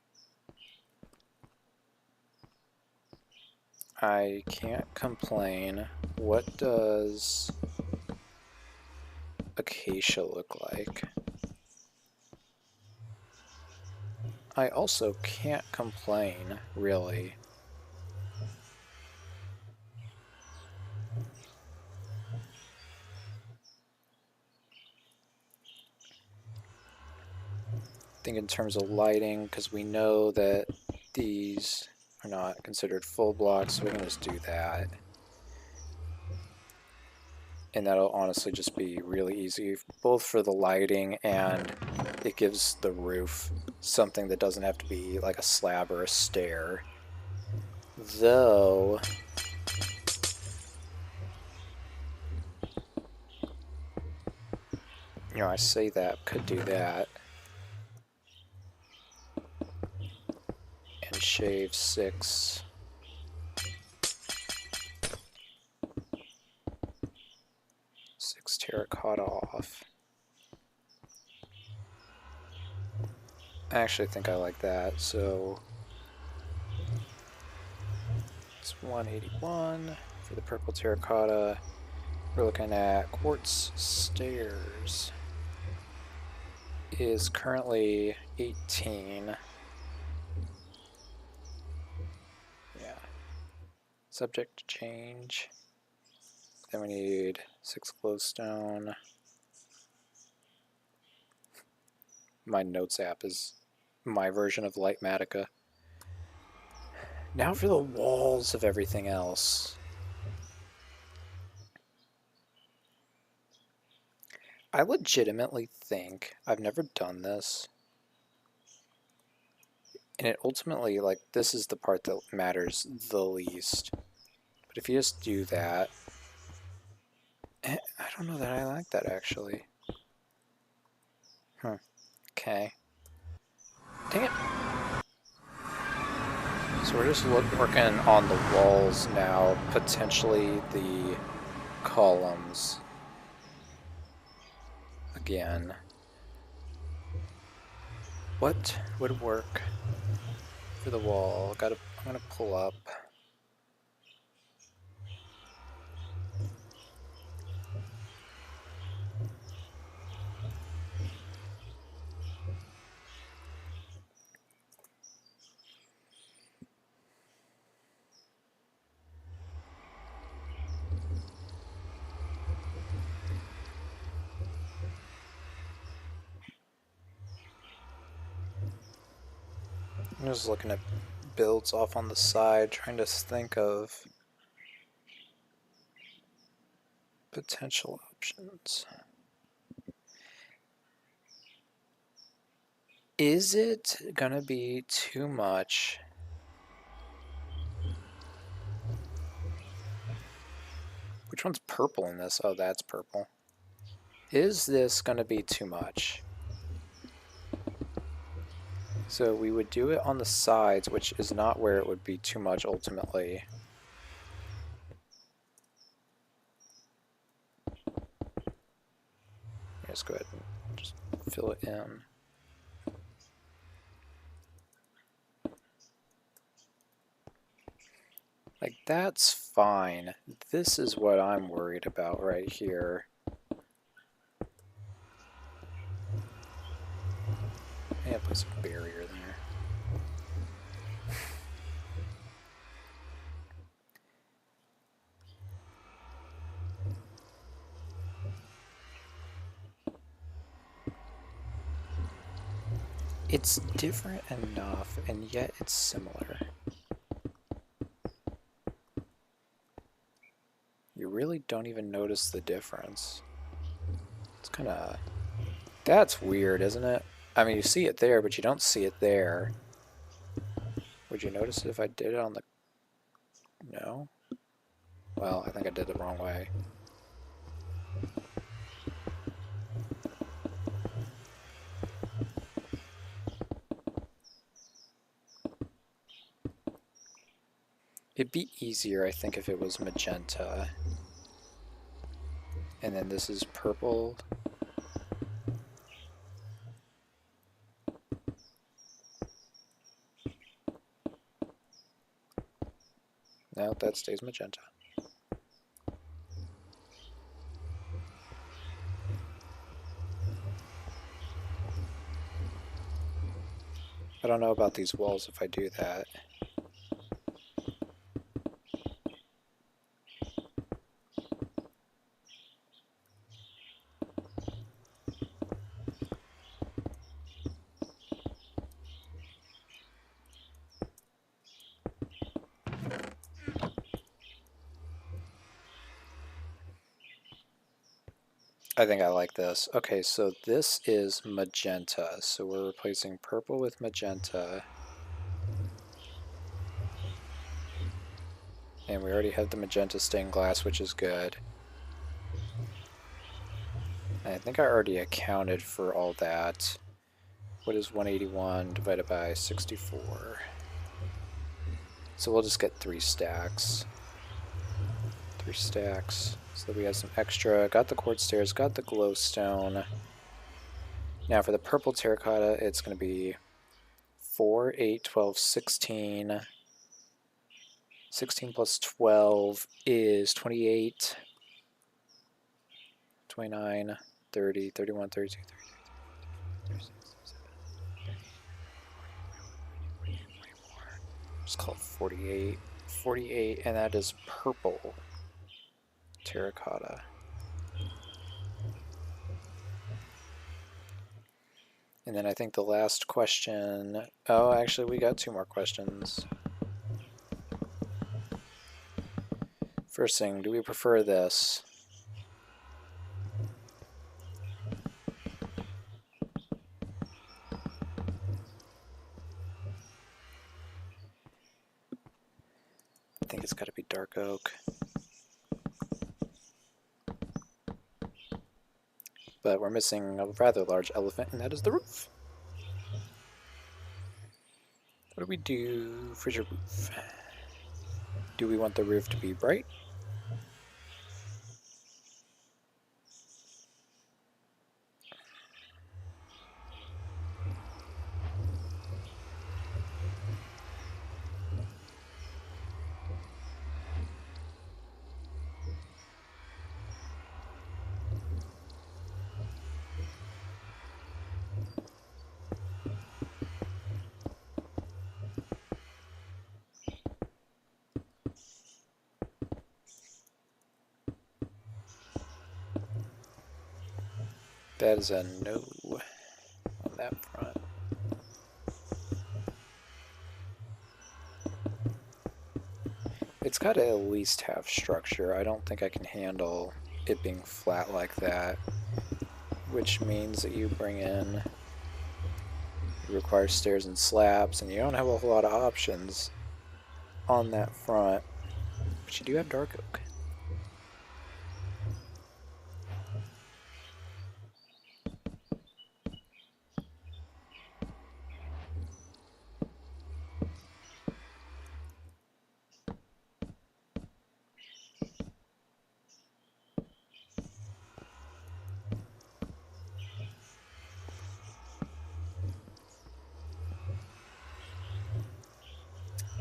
I can't complain. What does acacia look like? I also can't complain, really. I think in terms of lighting, because we know that these are not considered full blocks, so we can just do that. And that'll honestly just be really easy, both for the lighting and it gives the roof something that doesn't have to be like a slab or a stair. Though, you know, I say that, could do that. And shave 6. Terracotta off. I actually think I like that, so it's 181 for the purple terracotta. We're looking at quartz stairs. Is currently 18. Yeah. Subject to change. Then we need 6 glowstone. My notes app is my version of Lightmatica. Now for the walls of everything else. I legitimately think, I've never done this, and it ultimately, like, this is the part that matters the least. But if you just do that, I don't know that I like that actually. Okay. Dang it. So we're just working on the walls now, potentially the columns again. What would work for the wall? I'm gonna pull up. I'm just looking at builds off on the side, trying to think of potential options. Is it gonna be too much? Which one's purple in this? Oh, that's purple. Is this gonna be too much? So we would do it on the sides, which is not where it would be too much ultimately. Let's go ahead and just fill it in. Like, that's fine. This is what I'm worried about right here. Yeah, put some barrier there. It's different enough, and yet it's similar. You really don't even notice the difference. It's kind of... That's weird, isn't it? I mean, you see it there, but you don't see it there. Would you notice it if I did it on the... No? Well, I think I did it the wrong way. It'd be easier, I think, if it was magenta. And then this is purple. No, that stays magenta. I don't know about these walls if I do that. I think I like this. Okay, so this is magenta. So we're replacing purple with magenta. And we already have the magenta stained glass, which is good. And I think I already accounted for all that. What is 181 divided by 64? So we'll just get 3 stacks. 3 stacks. So that we have some extra. Got the quartz stairs, got the glowstone. Now for the purple terracotta, it's going to be 4, 8, 12, 16. 16 plus 12 is 28, 29, 30, 31, 32, 33, 36, 37, 38, 44. Just call it 48. 48, and that is purple terracotta. And then I think the last question... Oh, actually, we got 2 more questions. First thing, do we prefer this? I think it's got to be dark oak. But we're missing a rather large elephant, and that is the roof. What do we do for your roof? Do we want the roof to be bright? That is a no on that front. It's got to at least have structure. I don't think I can handle it being flat like that, which means that you bring in requires stairs and slabs, and you don't have a whole lot of options on that front. But you do have dark oak.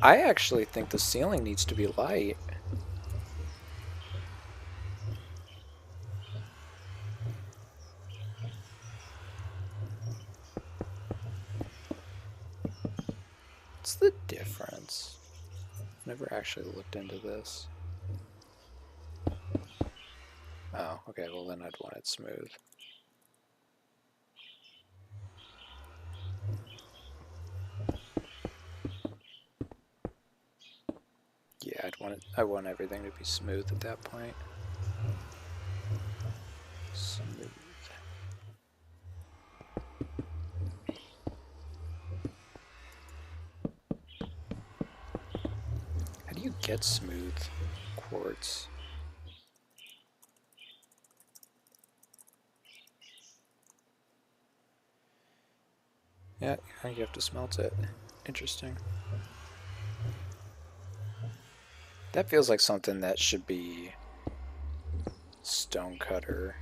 I actually think the ceiling needs to be light. What's the difference? Never actually looked into this. Oh, okay, well then I'd want it smooth. Yeah, I want everything to be smooth at that point. Smooth. How do you get smooth quartz? Yeah, you have to smelt it. Interesting. That feels like something that should be Stonecutter.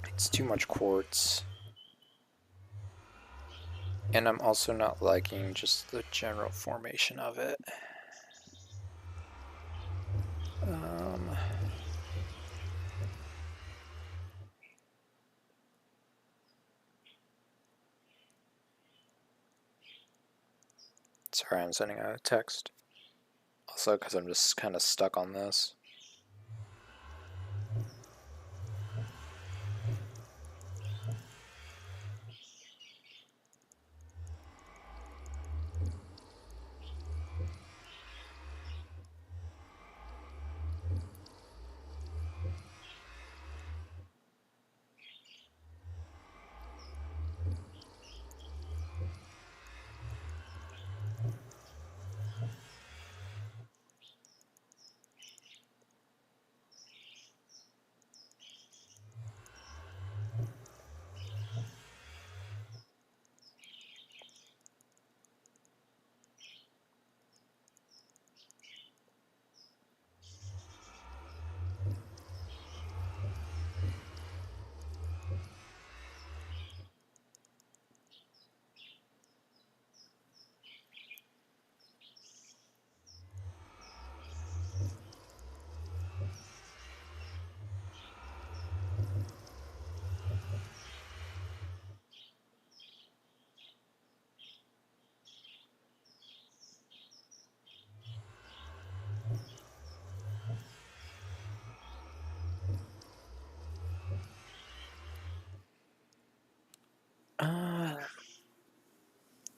It's too much quartz. And I'm also not liking just the general formation of it. Sorry, I'm sending out a text. Also, because I'm just kind of stuck on this.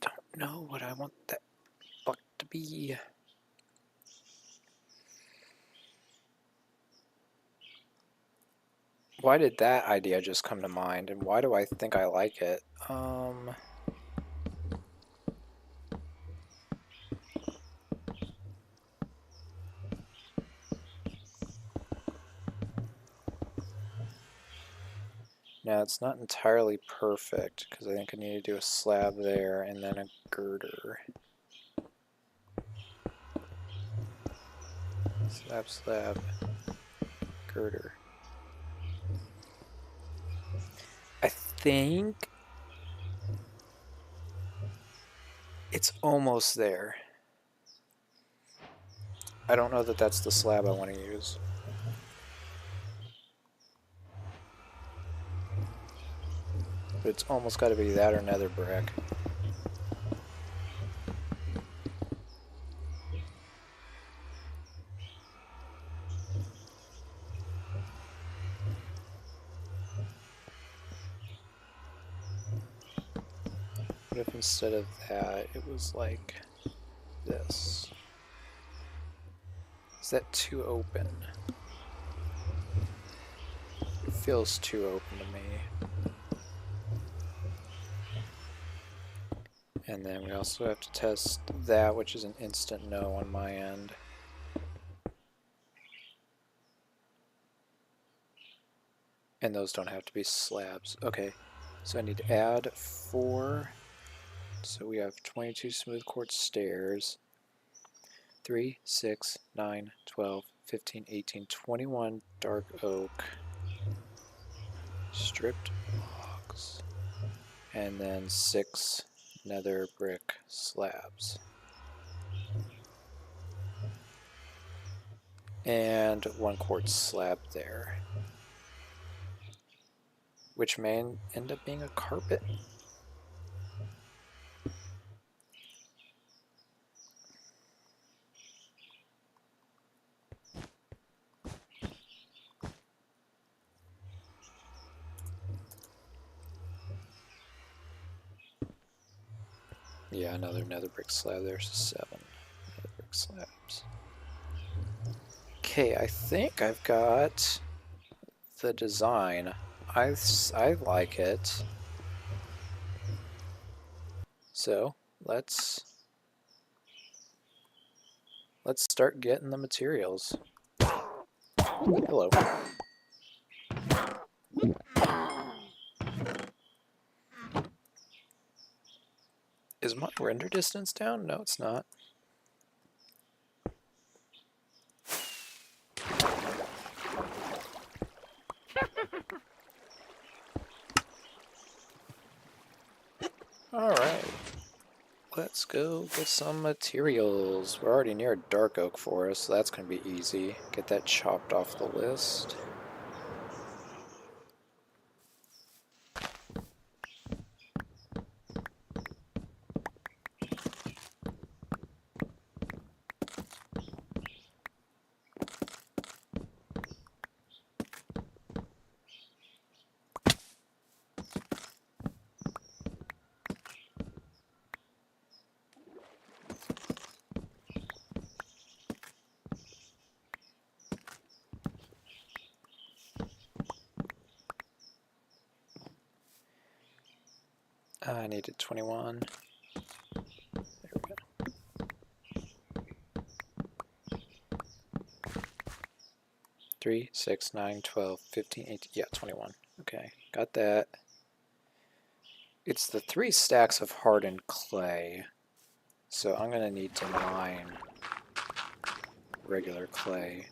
Don't know what I want that block to be. Why did that idea just come to mind, and why do I think I like it? Now it's not entirely perfect, because I think I need to do a slab there and then a girder. Slab, slab, girder. I think it's almost there. I don't know that that's the slab I want to use. But it's almost got to be that or nether brick. What if instead of that, it was like this? Is that too open? It feels too open to me. And then we also have to test that, which is an instant no on my end. And those don't have to be slabs. Okay, so I need to add 4. So we have 22 smooth quartz stairs. 3, 6, 9, 12, 15, 18, 21 dark oak. Stripped blocks. And then 6 nether brick slabs. And 1 quartz slab there. Which may end up being a carpet. Yeah, another nether brick slab. There's 7 nether brick slabs. Okay, I think I've got the design. I like it. So let's start getting the materials. Hello. Is my render distance down? No, it's not. Alright. Let's go get some materials. We're already near a dark oak forest, so that's going to be easy. Get that chopped off the list. I needed 21. There we go. 3, 6, 9, 12, 15, 18. Yeah, 21. Okay, got that. It's the 3 stacks of hardened clay. So I'm going to need to mine regular clay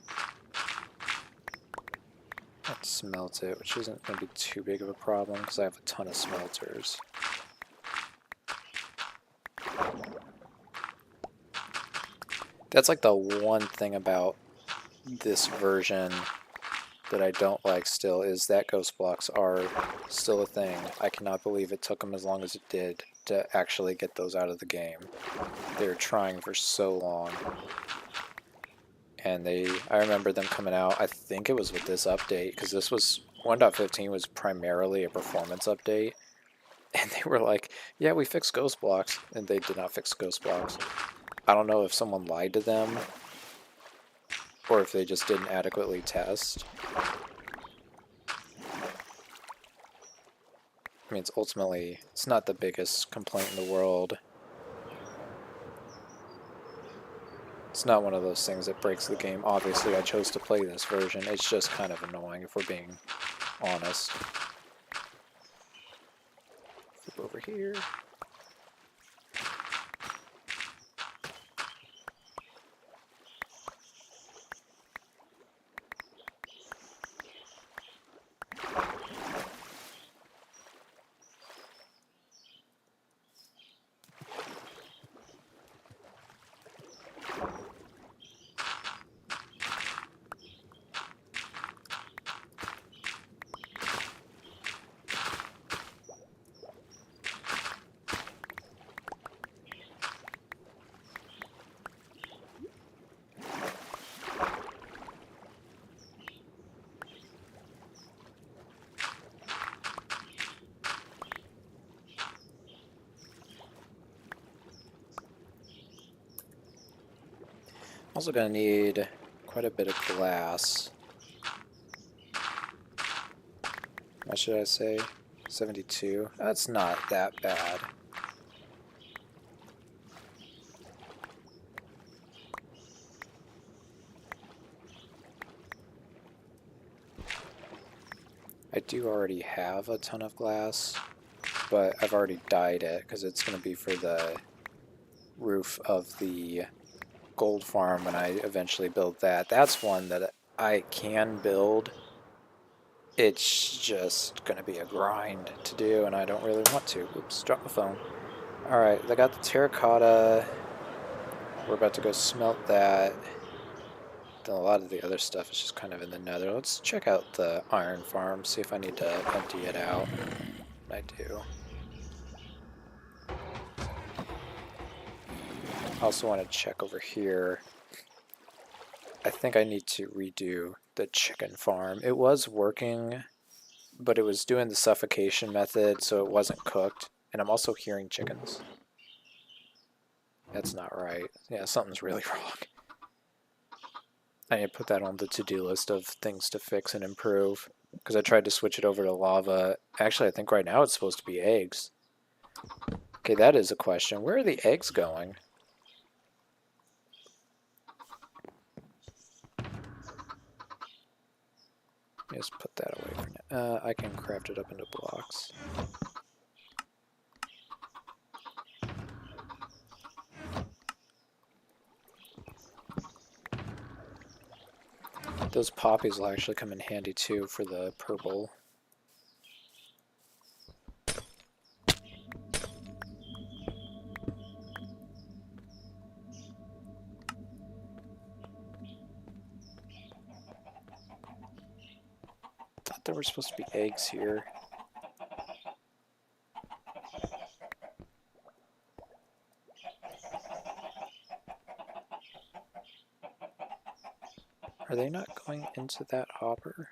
and smelt it, which isn't going to be too big of a problem because I have a ton of smelters. That's like the one thing about this version that I don't like still, is that ghost blocks are still a thing. I cannot believe it took them as long as it did to actually get those out of the game. They were trying for so long. And I remember them coming out, I think it was with this update, because this was, 1.15 was primarily a performance update. And they were like, yeah, we fixed ghost blocks. And they did not fix ghost blocks. I don't know if someone lied to them, or if they just didn't adequately test. I mean, it's not the biggest complaint in the world. It's not one of those things that breaks the game. Obviously, I chose to play this version. It's just kind of annoying if we're being honest. Flip over here. Also gonna need quite a bit of glass. What should I say? 72. That's not that bad. I do already have a ton of glass, but I've already dyed it because it's going to be for the roof of the gold farm when I eventually build that. That's one that I can build. It's just going to be a grind to do, and I don't really want to. Oops, dropped my phone. Alright, I got the terracotta. We're about to go smelt that. Then a lot of the other stuff is just kind of in the nether. Let's check out the iron farm, see if I need to empty it out. I do. I also want to check over here. I think I need to redo the chicken farm. It was working, but it was doing the suffocation method, so it wasn't cooked. And I'm also hearing chickens. That's not right. Yeah, something's really wrong. I need to put that on the to-do list of things to fix and improve. Because I tried to switch it over to lava. Actually, I think right now it's supposed to be eggs. Okay, that is a question. Where are the eggs going? Just put that away for now. I can craft it up into blocks. Those poppies will actually come in handy too for the purple. Thought there were supposed to be eggs here. Are they not going into that hopper?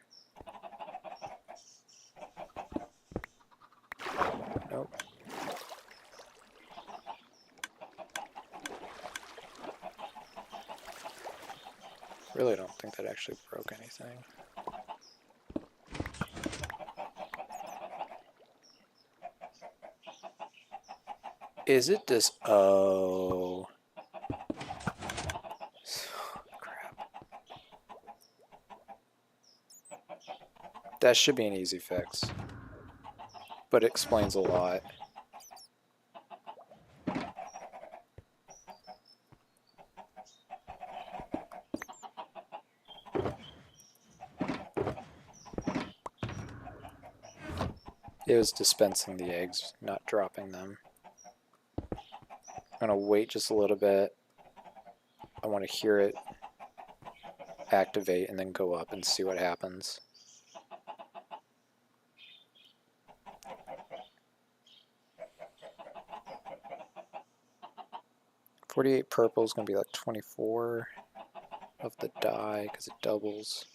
Nope. Really don't think that actually broke anything. Is it this? Oh. Crap. That should be an easy fix. But it explains a lot. It was dispensing the eggs, not dropping them. I'm going to wait just a little bit. I want to hear it activate and then go up and see what happens. $48 purple is going to be like 24 of the dye because it doubles.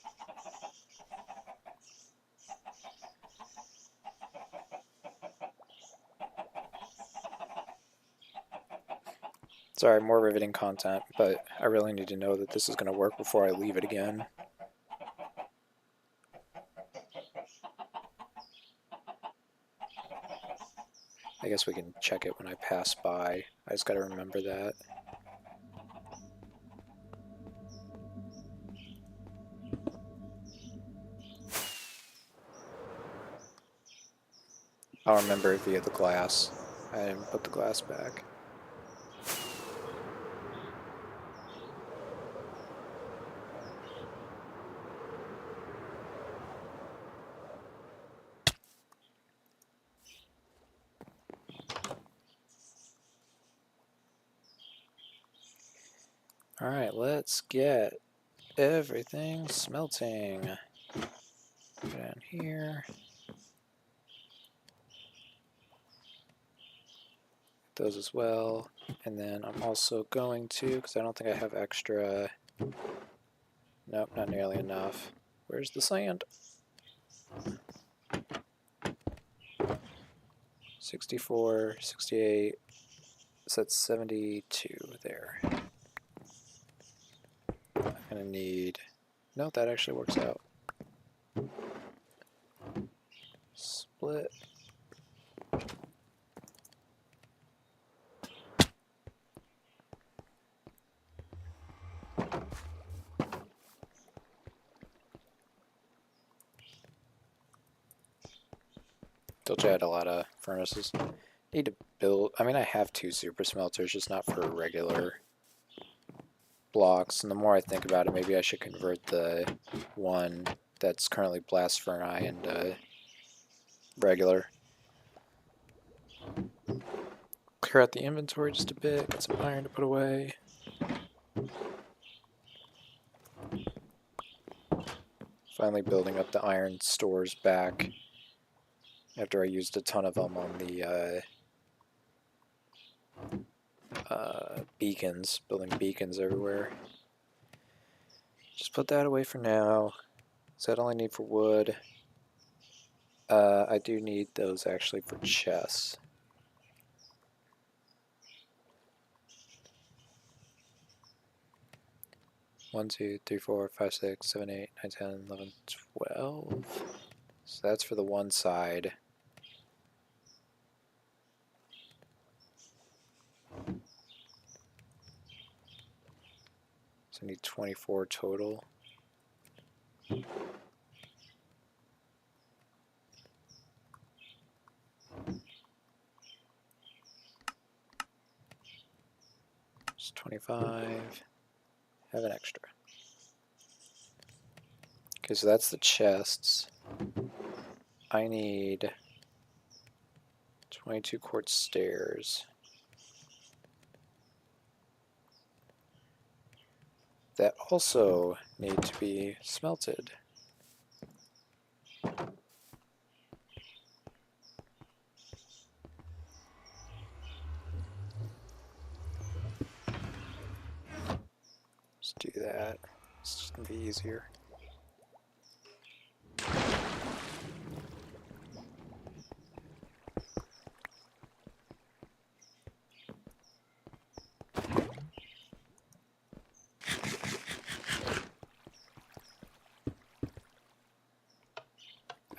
Sorry, more riveting content, but I really need to know that this is going to work before I leave it again. I guess we can check it when I pass by. I just got to remember that. I'll remember it via the glass. I didn't put the glass back. Alright, let's get everything smelting. Go down here. Those as well. And then I'm also going to, because I don't think I have extra. Nope, not nearly enough. Where's the sand? 64, 68. So that's 72 there. Gonna need, no, that actually works out. Split. Told you I had a lot of furnaces. Need to build, I mean, I have 2 super smelters, just not for regular blocks. And the more I think about it, maybe I should convert the one that's currently blast furnace into regular. Clear out the inventory just a bit, get some iron to put away. Finally building up the iron stores back after I used a ton of them on the beacons, building beacons everywhere. Just put that away for now. Is that all I need for wood? I do need those actually for chests. One, 2, 3, 4, 5, 6, 7, 8, 9, 10, 11, 12. So that's for the one side. So I need 24 total. Just 25. Have an extra. Okay, so that's the chests. I need 22 quartz stairs. That also need to be smelted. Just do that. It's just gonna be easier.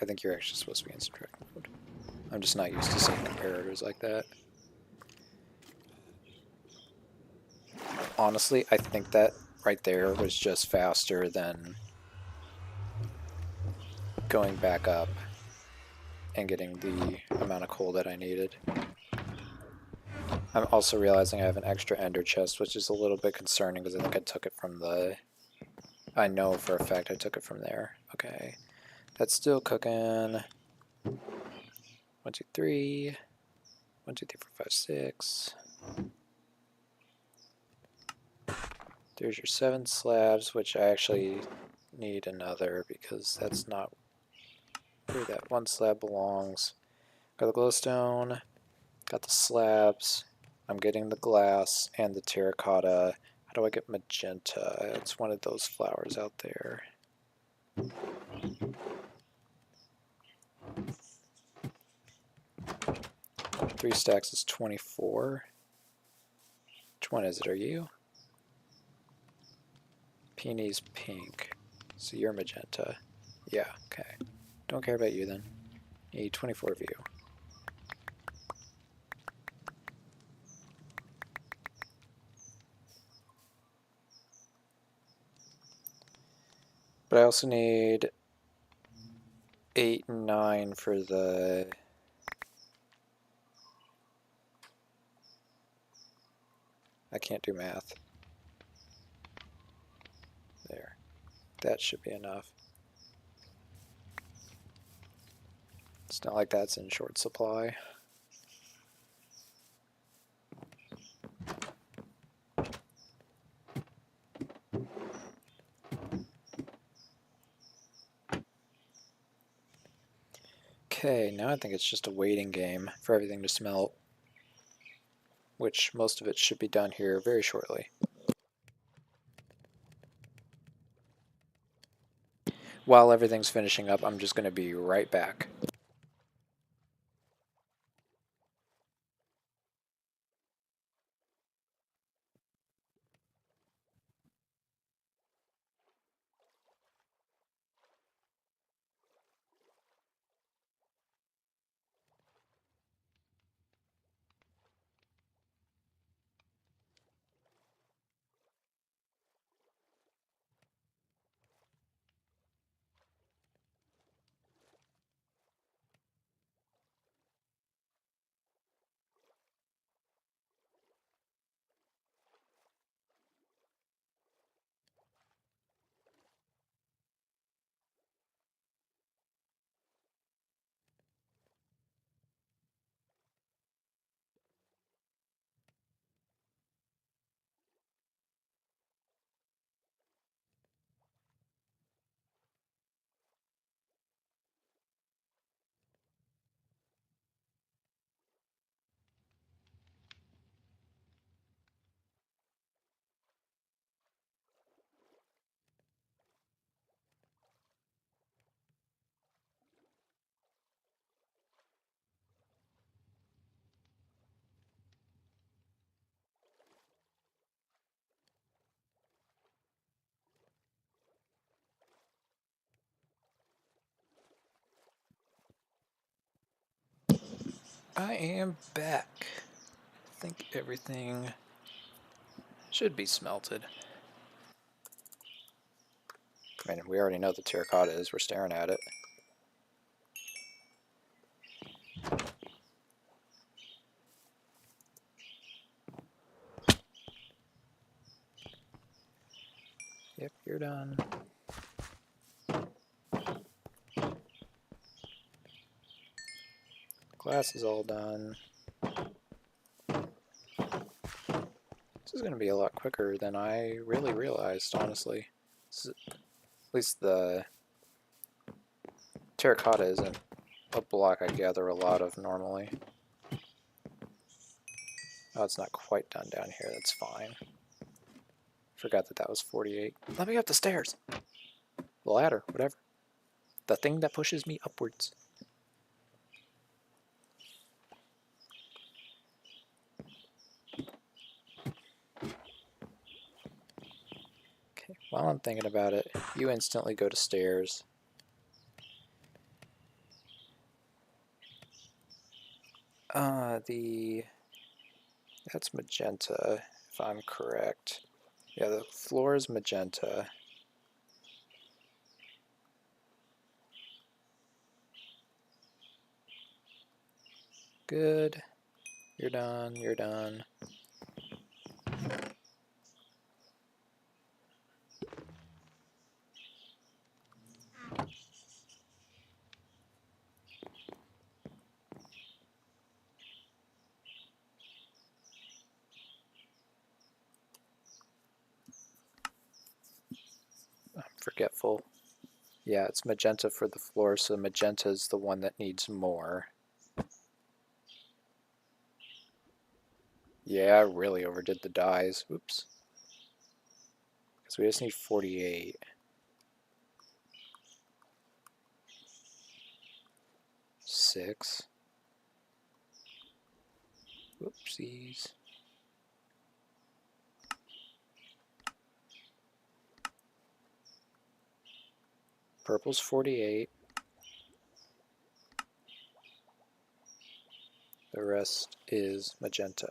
I think you're actually supposed to be in subtract mode. I'm just not used to seeing comparators like that. Honestly, I think that right there was just faster than going back up and getting the amount of coal that I needed. I'm also realizing I have an extra ender chest, which is a little bit concerning because I think I took it from the... I know for a fact I took it from there. Okay. That's still cooking. 1, 2, 3. 1, 2, 3, 4, 5, 6. There's your 7 slabs, which I actually need another because that's not where that one slab belongs. Got the glowstone, got the slabs. I'm getting the glass and the terracotta. How do I get magenta? It's one of those flowers out there. 3 stacks is 24. Which one is it? Are you? Peony's pink. So you're magenta. Yeah, okay. Don't care about you then. Need 24 of you. But I also need 8 and 9 for the... I can't do math. There. That should be enough. It's not like that's in short supply. Okay, now I think it's just a waiting game for everything to smelt, which most of it should be done here very shortly. While everything's finishing up, I'm just going to be right back. I am back. I think everything should be smelted. I mean, we already know the terracotta is. We're staring at it. Yep, you're done. Glass is all done. This is going to be a lot quicker than I really realized, honestly. At least the terracotta isn't a block I gather a lot of normally. Oh, it's not quite done down here. That's fine. Forgot that that was 48. Let me up the stairs. The ladder, whatever. The thing that pushes me upwards. Okay, while I'm thinking about it, you instantly go to stairs. That's magenta, if I'm correct. Yeah, the floor is magenta. Good. You're done, you're done. I'm forgetful. Yeah, it's magenta for the floor, so magenta is the one that needs more. Yeah, I really overdid the dyes. Oops. Because we just need 48. Six. Whoopsies. Purple's 48. The rest is magenta.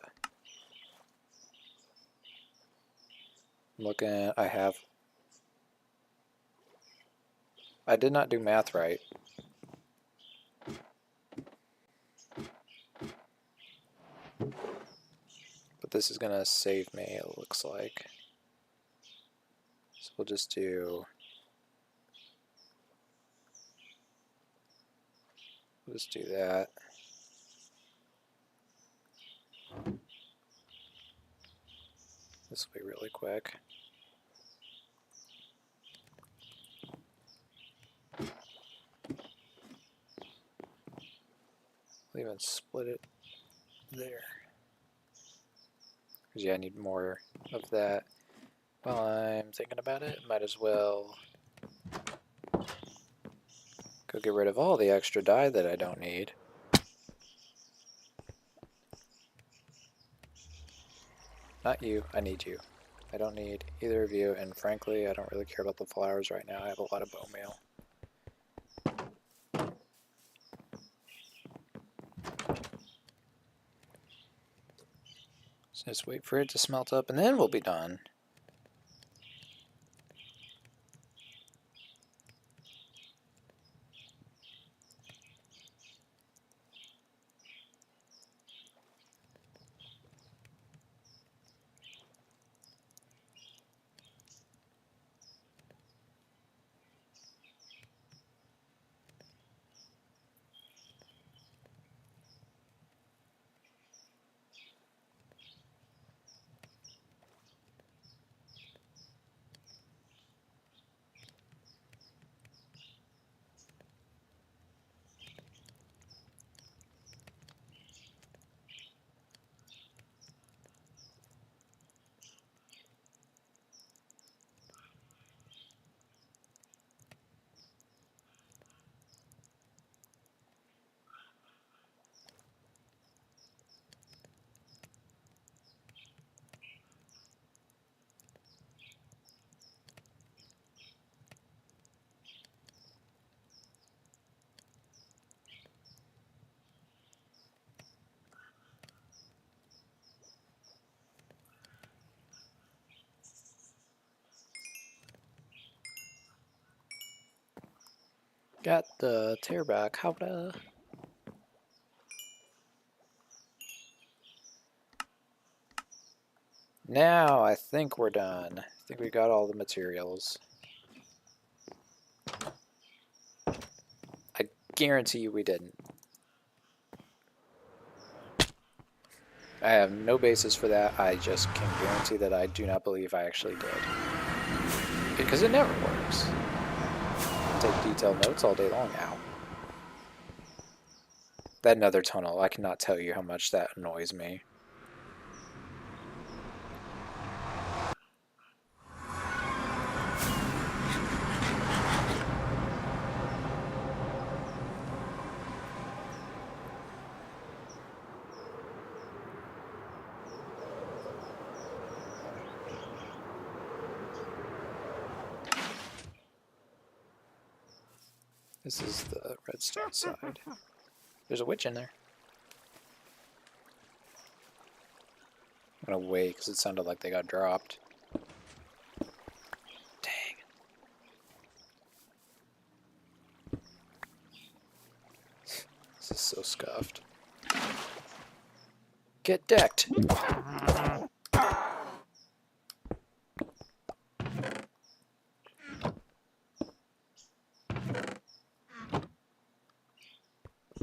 I'm looking at, I did not do math right. But this is going to save me, it looks like. So we'll just do that. This will be really quick. We'll even split it there. Because yeah, I need more of that. While I'm thinking about it, might as well go get rid of all the extra dye that I don't need. Not you, I need you. I don't need either of you, and frankly, I don't really care about the flowers right now. I have a lot of bone meal. So just wait for it to smelt up, and then we'll be done. Got the tear back. Howda. Now I think we're done. I think we got all the materials. I guarantee you we didn't. I have no basis for that. I just can guarantee that I do not believe I actually did. Because it never works. Take detailed notes all day long now. That nether tunnel, I cannot tell you how much that annoys me. This is the redstone side. There's a witch in there. I'm gonna wait because it sounded like they got dropped. Dang. This is so scuffed. Get decked!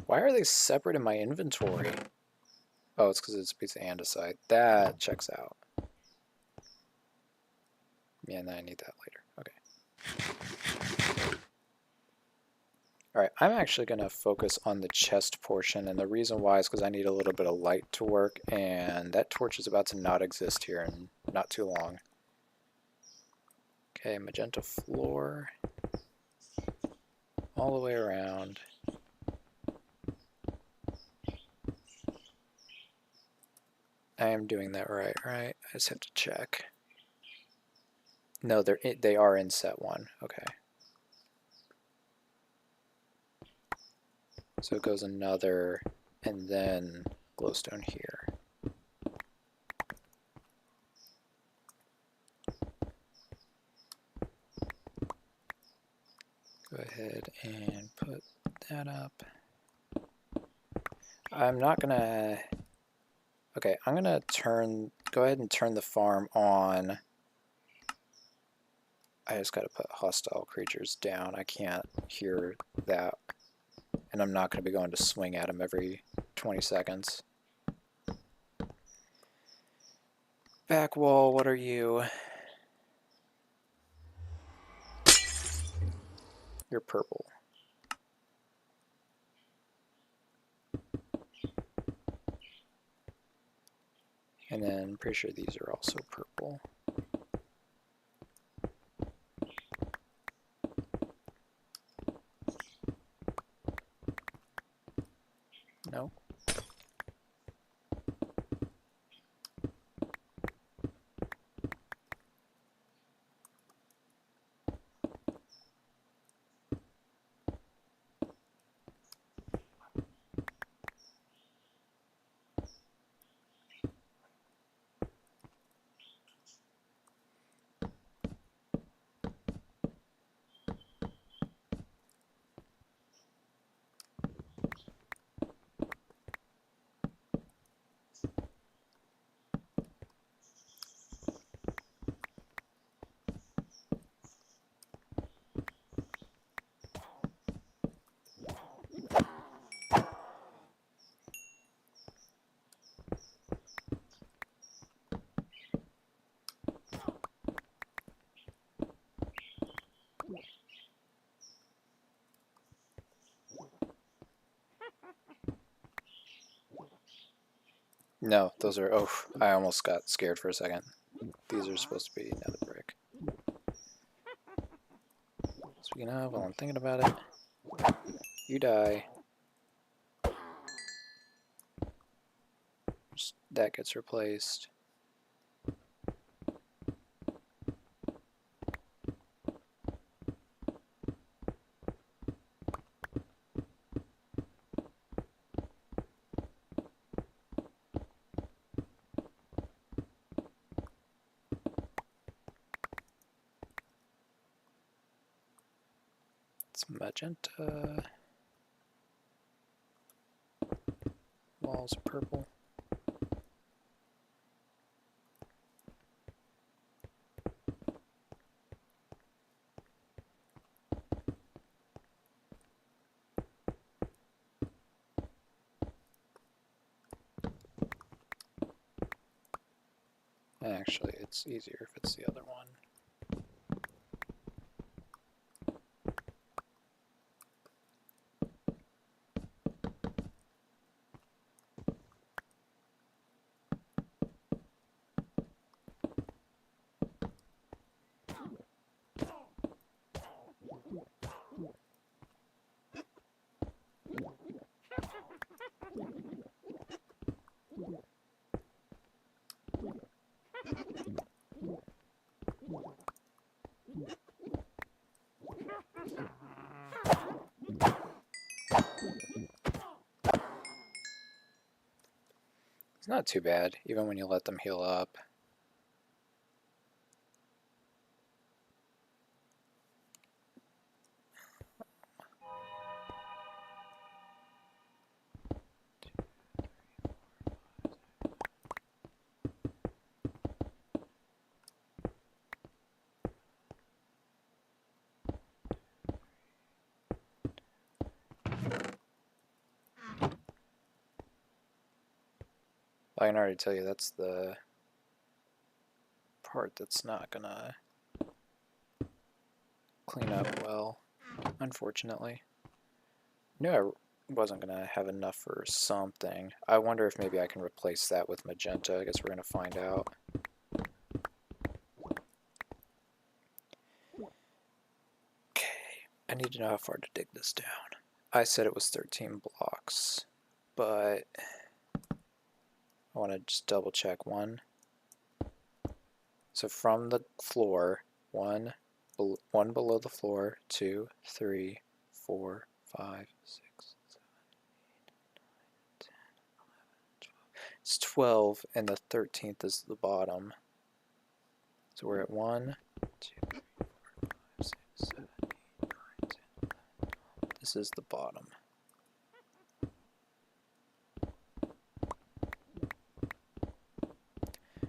Why are they separate in my inventory? Oh, it's because it's a piece of andesite. That checks out. Yeah, and then I need that later. Okay. Alright, I'm actually going to focus on the chest portion, and the reason why is because I need a little bit of light to work, and that torch is about to not exist here in not too long. Okay, magenta floor. All the way around. I am doing that right? I just have to check. No, they are in set 1. Okay. So it goes another, and then glowstone here. Go ahead and put that up. I'm not gonna... Okay, I'm gonna go ahead and turn the farm on. I just gotta put hostile creatures down. I can't hear that. And I'm not gonna be going to swing at them every 20 seconds. Back wall, what are you? You're purple. And then I'm pretty sure these are also purple. No? No, those are... Oh, I almost got scared for a second. These are supposed to be nether brick. Speaking of, while I'm thinking about it, you die. That gets replaced. It's magenta. Walls purple. Actually, it's easier if it's the other one. It's not too bad, even when you let them heal up. I can already tell you that's the part that's not gonna clean up well, unfortunately. Knew I wasn't gonna have enough for something. I wonder if maybe I can replace that with magenta. I guess we're gonna find out. Okay, I need to know how far to dig this down. I said it was 13 blocks, but I want to just double check one. So from the floor, one below the floor, 2, 3, 4, 5, 6, 7, 8, 9, 10, 11, 12. It's 12, and the 13th is the bottom. So we're at 1, 2, 3, 4, 5, 6, 7, 8, 9, 10, 11, 12. This is the bottom.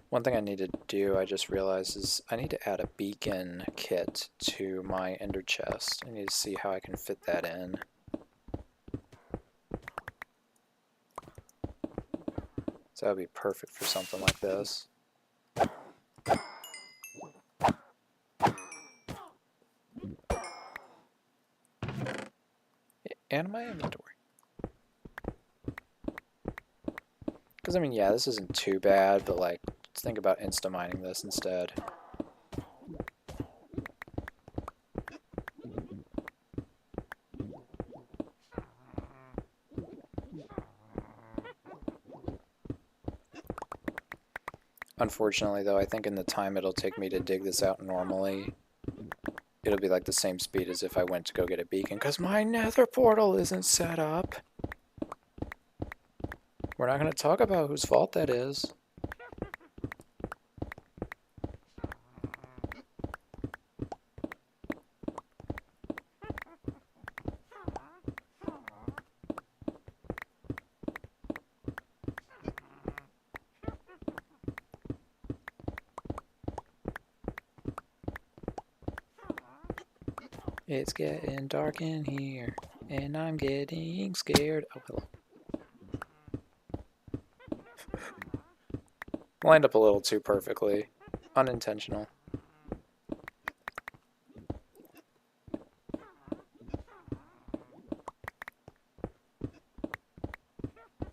One thing I need to do, I just realized, is I need to add a beacon kit to my ender chest. I need to see how I can fit that in. So that would be perfect for something like this. And my inventory. Because, I mean, yeah, this isn't too bad, but, like, let's think about insta-mining this instead. Unfortunately, though, I think in the time it'll take me to dig this out normally, it'll be like the same speed as if I went to go get a beacon, because my nether portal isn't set up. We're not going to talk about whose fault that is. It's getting dark in here, and I'm getting scared. Oh, hello. Lined up a little too perfectly. Unintentional.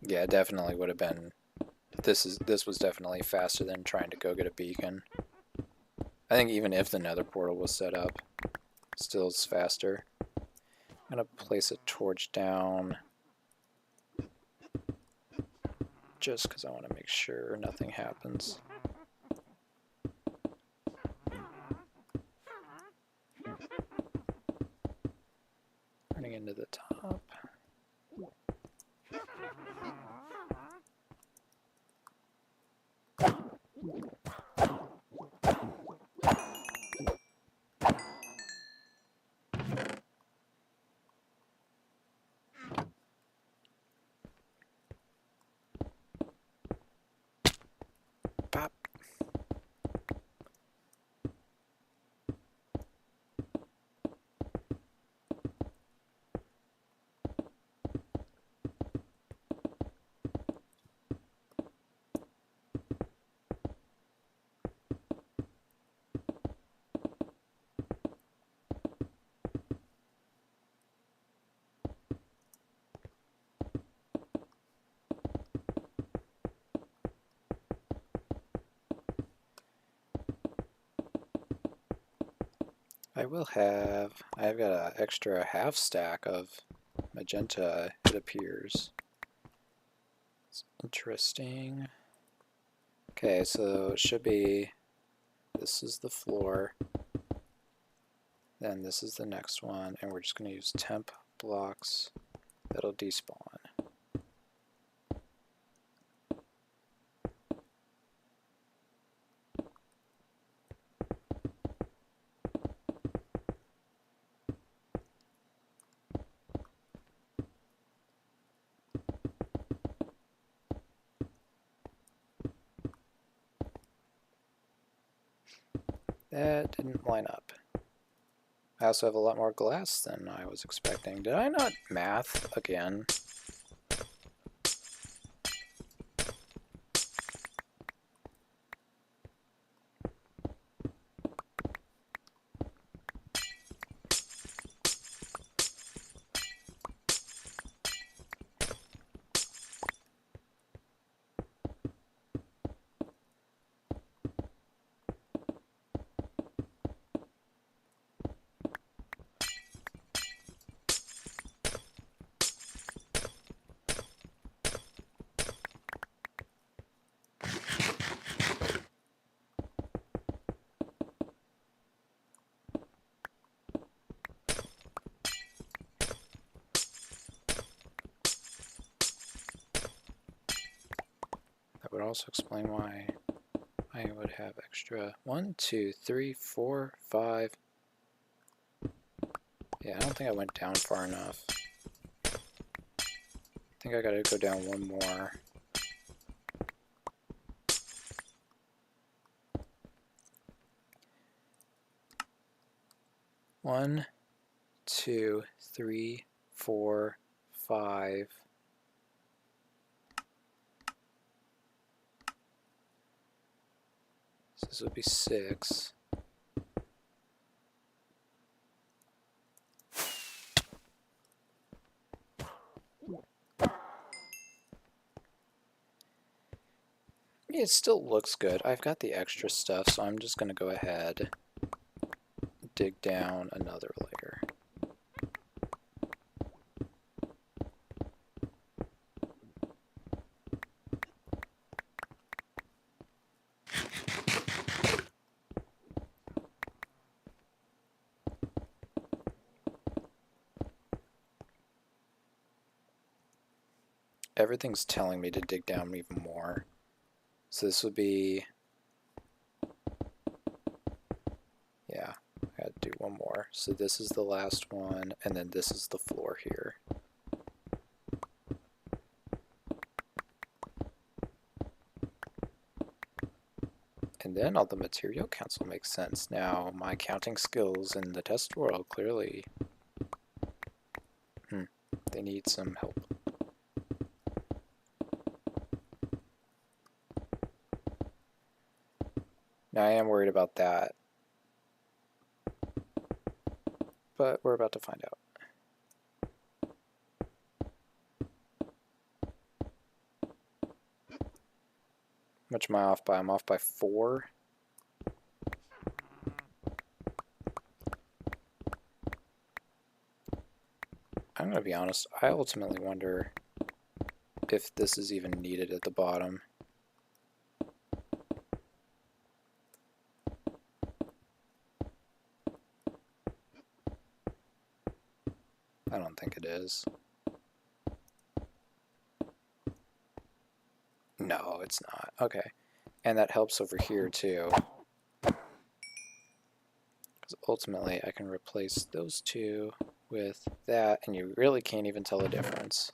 Yeah, it definitely would have been. This was definitely faster than trying to go get a beacon. I think even if the nether portal was set up, still it's faster. I'm gonna place a torch down just because I want to make sure nothing happens. Running into the top. I've got an extra half stack of magenta, it appears. It's interesting. Okay, so it should be, this is the floor, then this is the next one, and we're just going to use temp blocks that'll despawn. That didn't line up. I also have a lot more glass than I was expecting. Did I not math again? That would also explain why I would have extra 1, 2, 3, 4, 5. Yeah, I don't think I went down far enough. I think I gotta go down one more. One, 2, 3, 4, 5. So this would be 6. It still looks good. I've got the extra stuff, so I'm just going to go ahead and dig down another layer. Everything's telling me to dig down even more. So this would be, yeah, I gotta do one more. So this is the last one, and then this is the floor here. And then all the material counts will make sense. Now, my counting skills in the test world clearly, they need some help. Now, I am worried about that, but we're about to find out. How much am I off by? I'm off by 4. I'm going to be honest, I ultimately wonder if this is even needed at the bottom. I don't think it is. No, it's not. Okay. And that helps over here too. Because ultimately I can replace those two with that, and you really can't even tell the difference.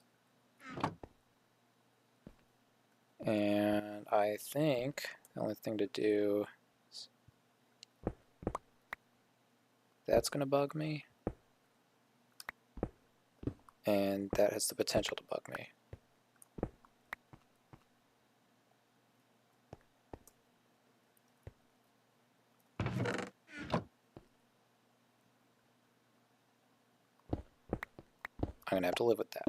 And I think the only thing to do is that's going to bug me. And that has the potential to bug me. I'm going to have to live with that.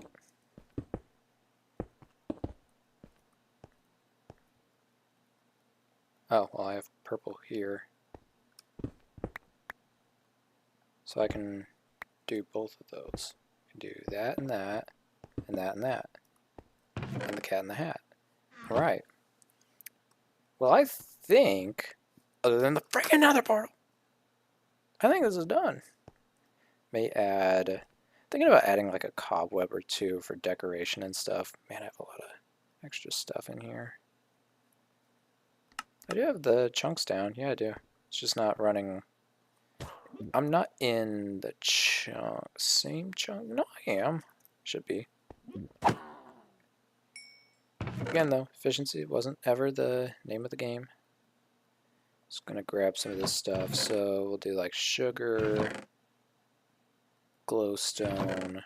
Oh, well, I have purple here. So I can do both of those. I can do that and that, and that and that. And the cat in the hat. Alright. Well, I think, other than the freaking nether portal, I think this is done. May add, thinking about adding like a cobweb or two for decoration and stuff. Man, I have a lot of extra stuff in here. I do have the chunks down. Yeah, I do. It's just not running. I'm not in the same chunk. No, I am. Should be. Again, though, efficiency wasn't ever the name of the game. Just gonna grab some of this stuff. So we'll do like sugar, glowstone,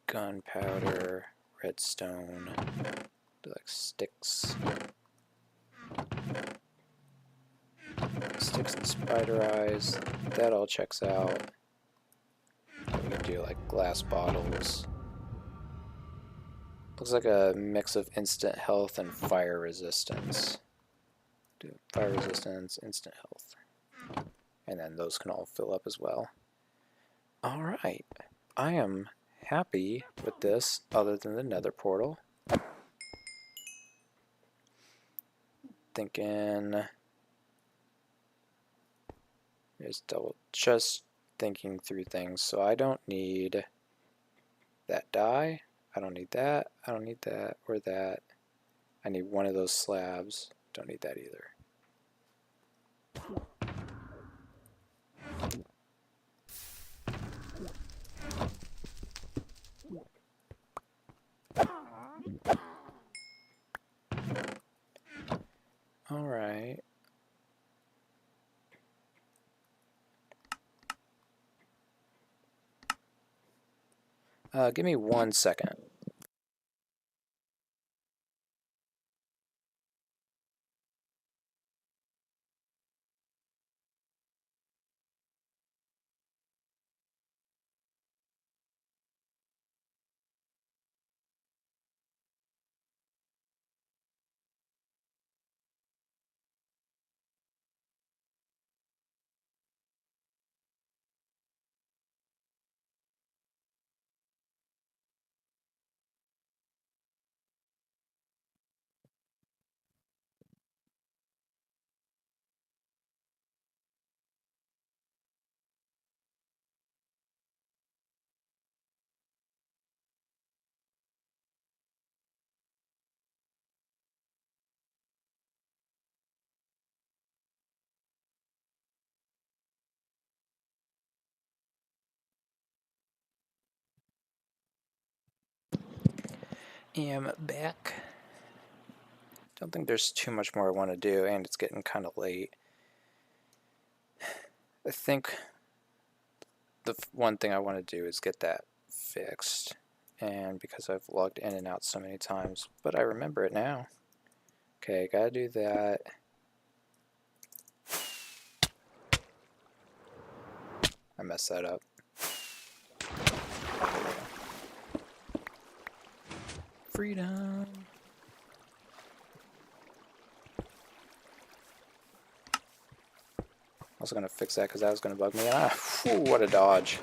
gunpowder, redstone, do like sticks. Sticks and spider eyes. That all checks out. We can do like glass bottles. Looks like a mix of instant health and fire resistance. Do fire resistance, instant health. And then those can all fill up as well. Alright. I am happy with this, other than the nether portal. Thinking... Just thinking through things. So I don't need that dye. I don't need that. I don't need that or that. I need one of those slabs. Don't need that either. Alright. Give me 1 second. Am back. Don't think there's too much more I want to do, and it's getting kind of late. I think the one thing I want to do is get that fixed, and because I've logged in and out so many times, but I remember it now. Okay, gotta do that. I messed that up. Freedom. I was gonna fix that because that was gonna bug me. Whew, what a dodge.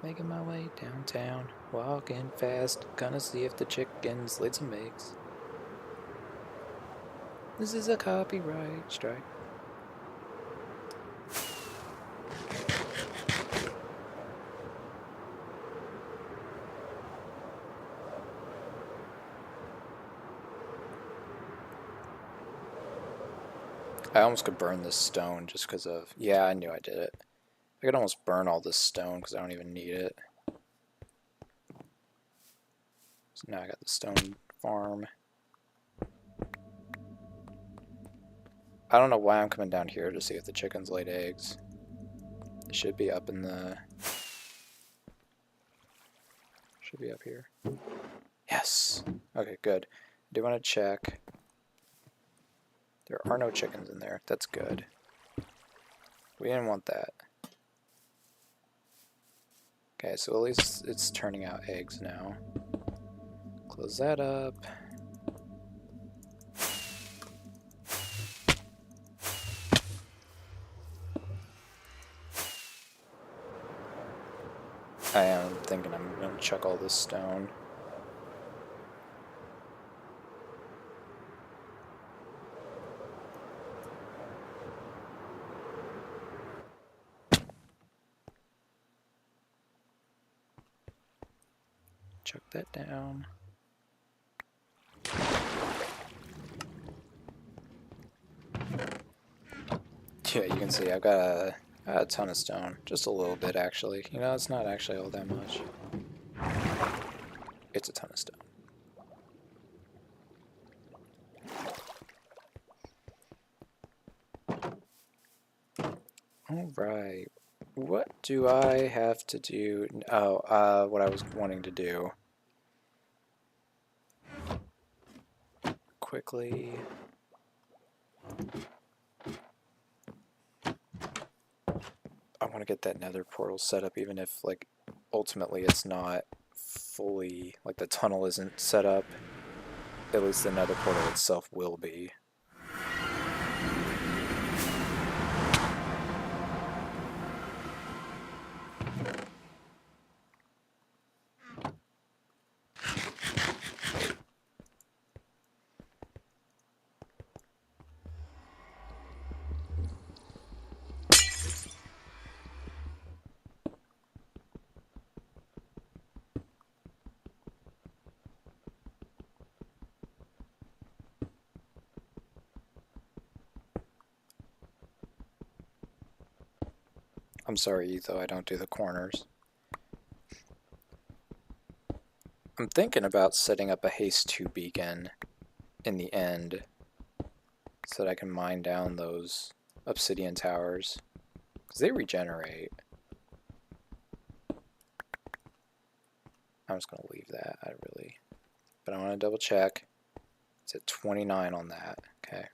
Making my way downtown, walking fast, gonna see if the chickens laid some eggs. This is a copyright strike. I almost could burn this stone just because of... Yeah, I knew I did it. I could almost burn all this stone because I don't even need it. So now I got the stone farm. I don't know why I'm coming down here to see if the chickens laid eggs. They should be up in the... Should be up here. Yes! Okay, good. I do want to check. There are no chickens in there. That's good. We didn't want that. Okay, so at least it's turning out eggs now. Close that up. I am thinking I'm going to chuck all this stone. Chuck that down. Yeah, you can see I've got a ton of stone. Just a little bit, actually. You know, it's not actually all that much. It's a ton of stone. Alright. What do I have to do? Oh, what I was wanting to do. Quickly. I want to get that nether portal set up, even if, like, ultimately it's not fully, like, the tunnel isn't set up. At least the nether portal itself will be. I'm sorry, though, I don't do the corners. I'm thinking about setting up a haste 2 beacon in the end so that I can mine down those obsidian towers, because they regenerate. I'm just going to leave that, but I want to double check. It's at 29 on that, okay.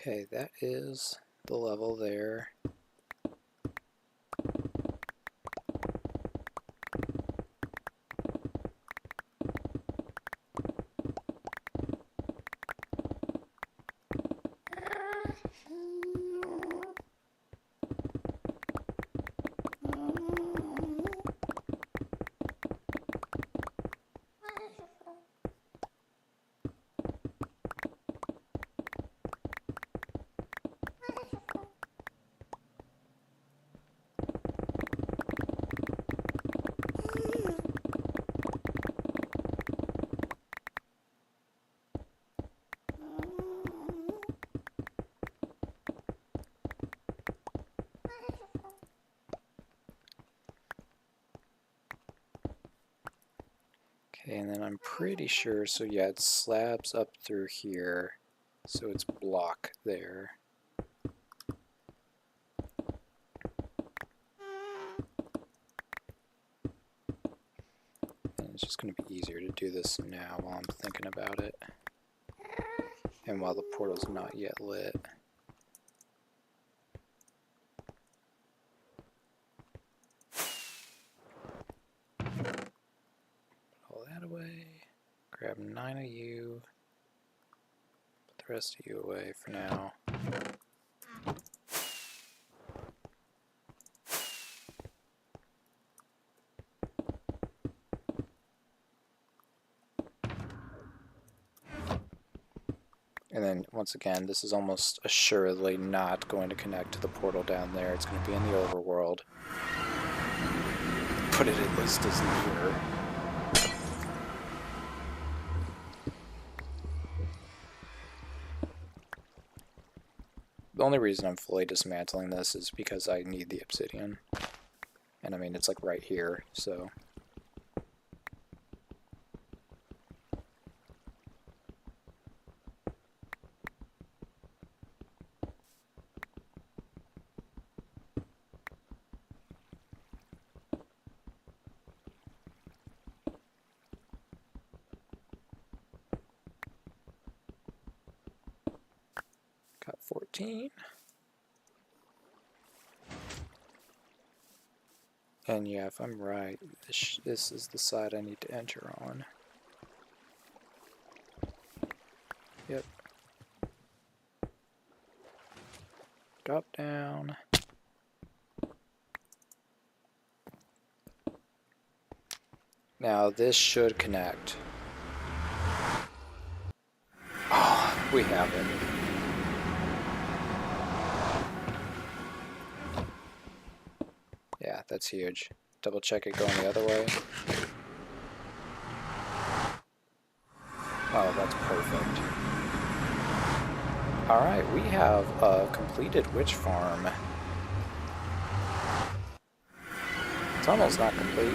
Okay, that is the level there. Okay, and then I'm pretty sure, so yeah, it slabs up through here, so it's block there. And it's just going to be easier to do this now while I'm thinking about it, and while the portal's not yet lit. Pull that away, grab 9 of you, put the rest of you away for now. And then, once again, this is almost assuredly not going to connect to the portal down there. It's going to be in the overworld. Put it at least as near. The only reason I'm fully dismantling this is because I need the obsidian. And I mean, it's like right here, so... Got 14. And yeah, if I'm right, this is the side I need to enter on. Yep. Drop down. Now this should connect. Oh, we have it. Yeah, that's huge. Double check it going the other way. Oh, that's perfect. Alright, we have a completed witch farm. Tunnel's not complete.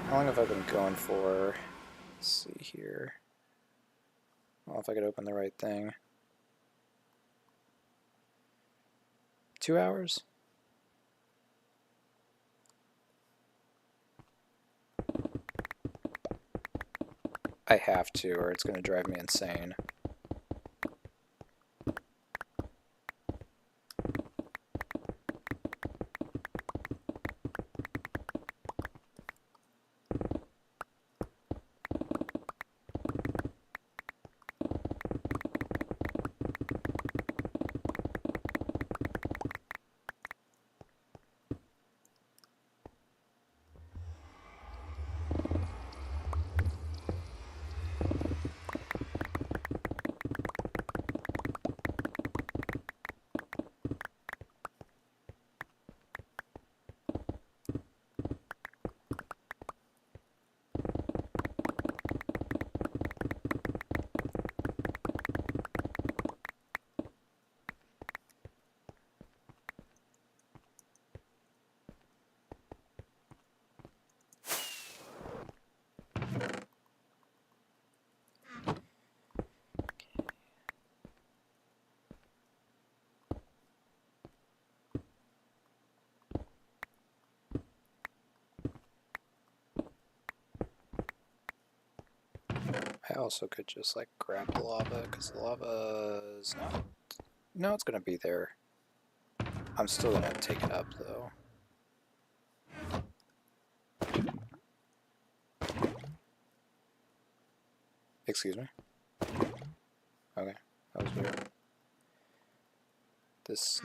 How long have I been going for? Let's see here. I don't know if I could open the right thing. 2 hours? I have to, or it's going to drive me insane. I also could just like grab the lava, because the lava is not... No, it's gonna be there. I'm still gonna take it up though. Excuse me? Okay, that was weird.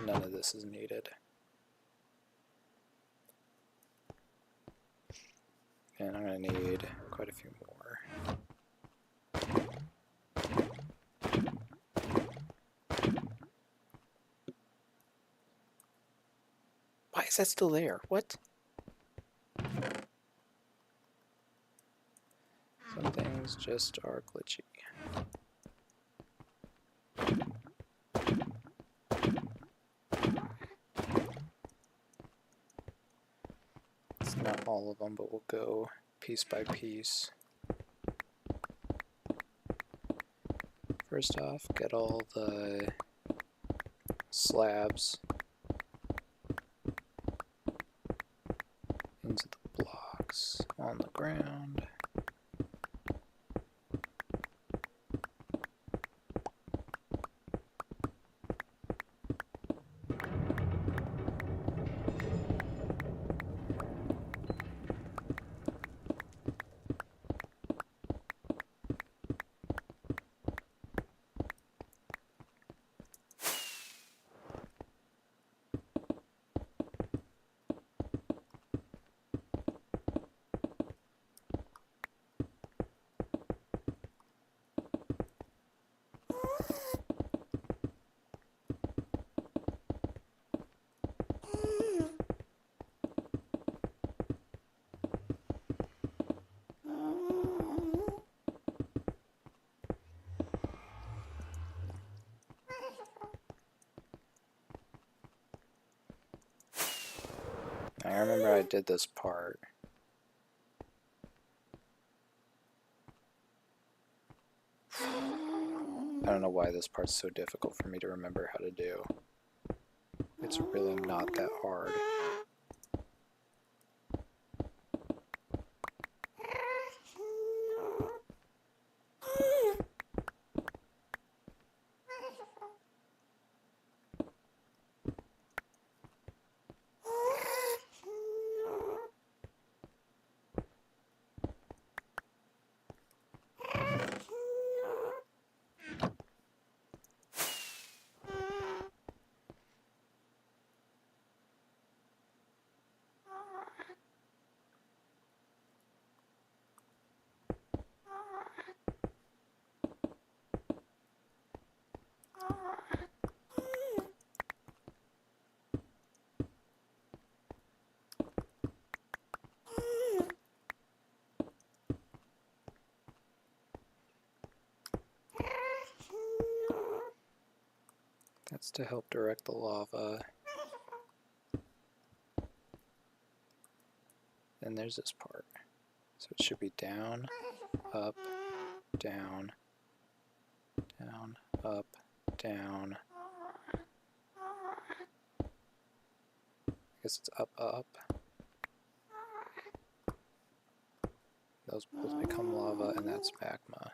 None of this is needed. And I'm gonna need quite a few more. Why is that still there? What? Some things just are glitchy. It's not all of them, but we'll go piece by piece. First off, get all the slabs into the blocks on the ground. I remember I did this part. I don't know why this part's so difficult for me to remember how to do. It's really not that hard. That's to help direct the lava. Then there's this part. So it should be down, up, down, down, up, down. I guess it's up, up. Those both become lava, and that's magma.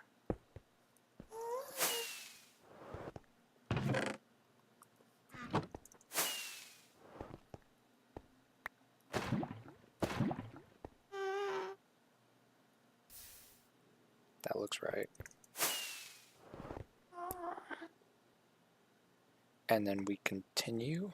That looks right. And then we continue.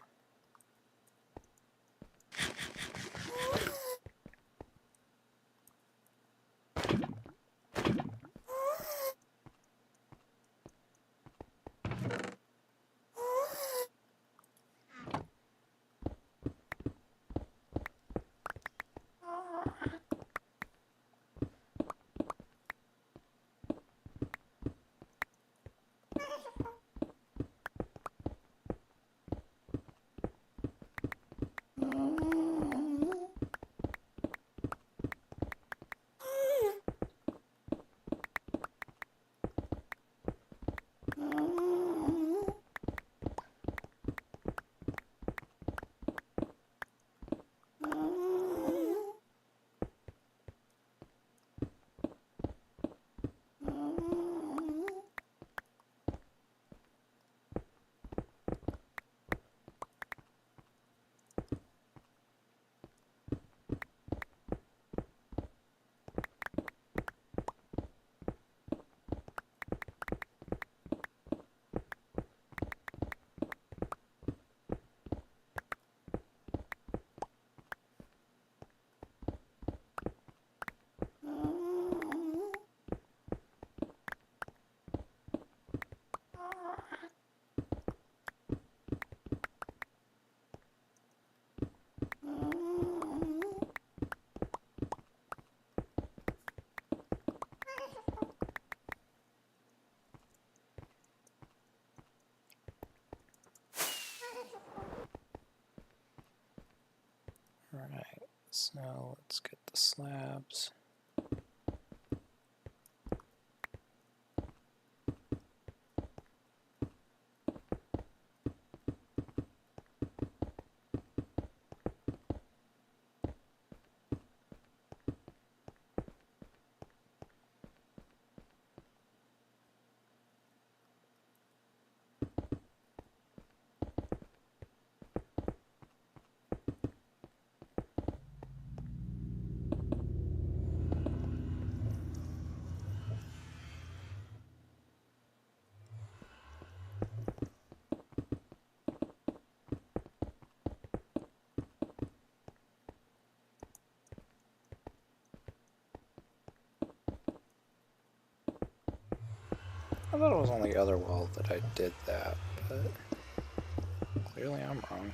Alright, so let's get the slabs. I thought it was on the other wall that I did that, but clearly I'm wrong.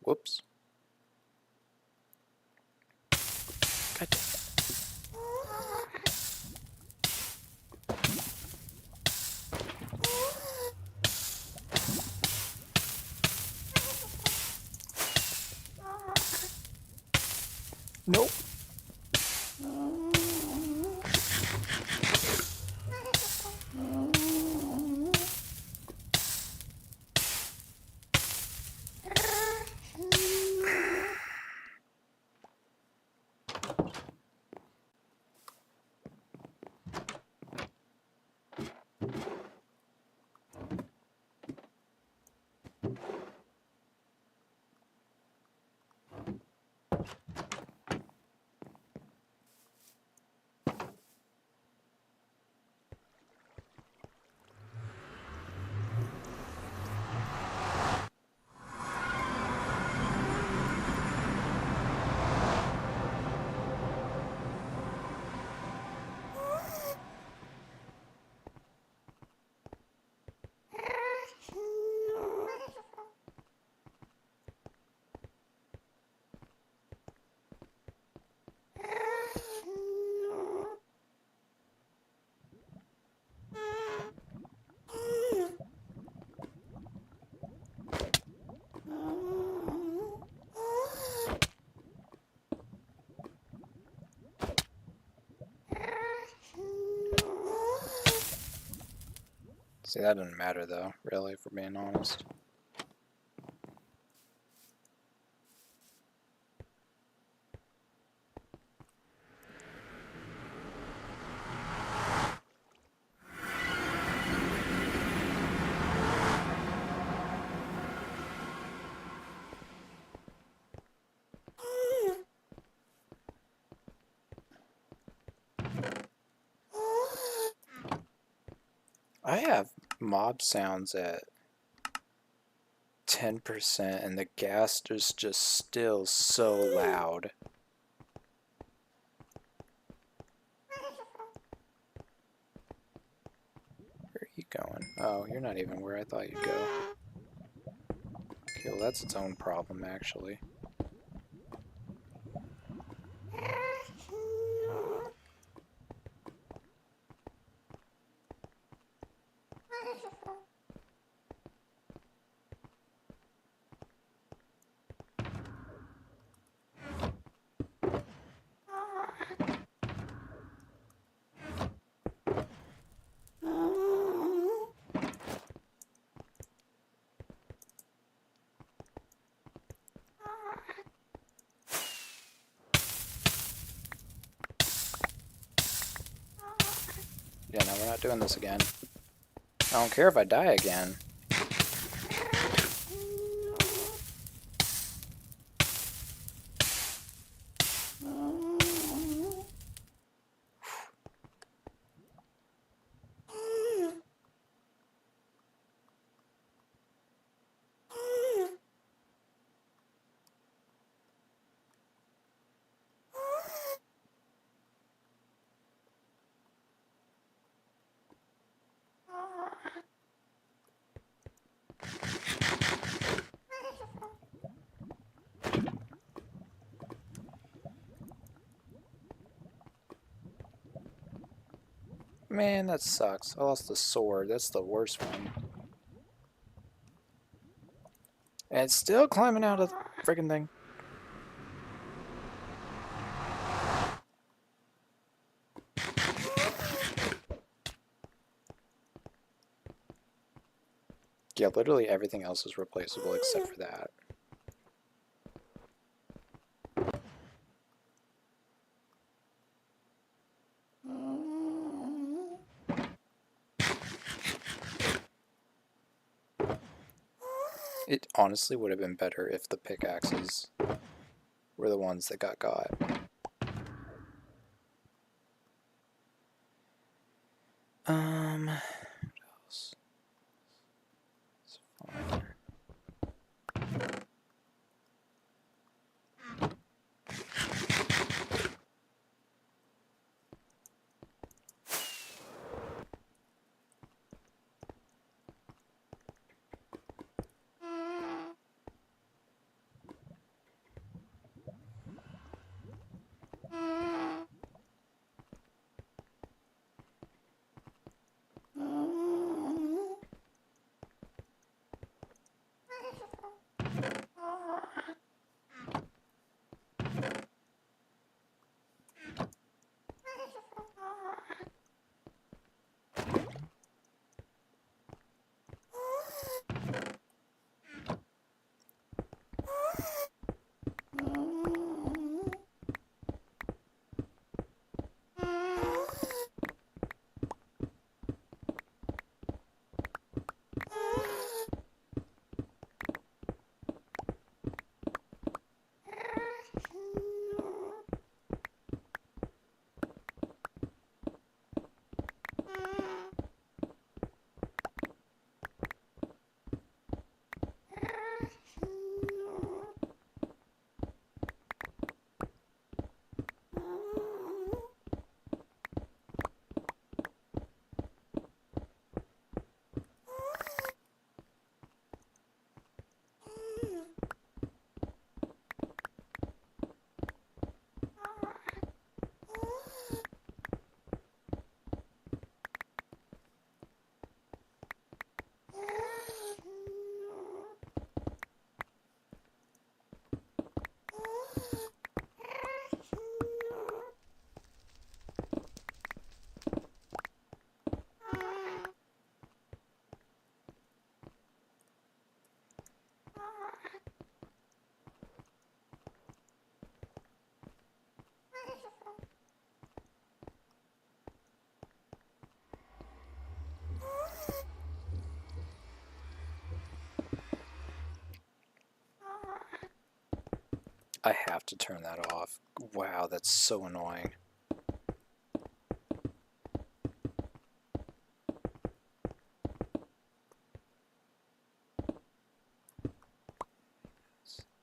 Whoops. God damn it. Nope. See, that doesn't matter though, really, if we're being honest. I have mob sounds at 10% and the gas is just still so loud. Where are you going? Oh, you're not even where I thought you'd go. Okay, well that's its own problem actually. Yeah, no, we're not doing this again. I don't care if I die again. Man, that sucks. I lost the sword. That's the worst one. And it's still climbing out of the friggin' thing. Yeah, literally everything else is replaceable except for that. It honestly would have been better if the pickaxes were the ones that got. What else? It's fine. I have to turn that off. Wow, that's so annoying.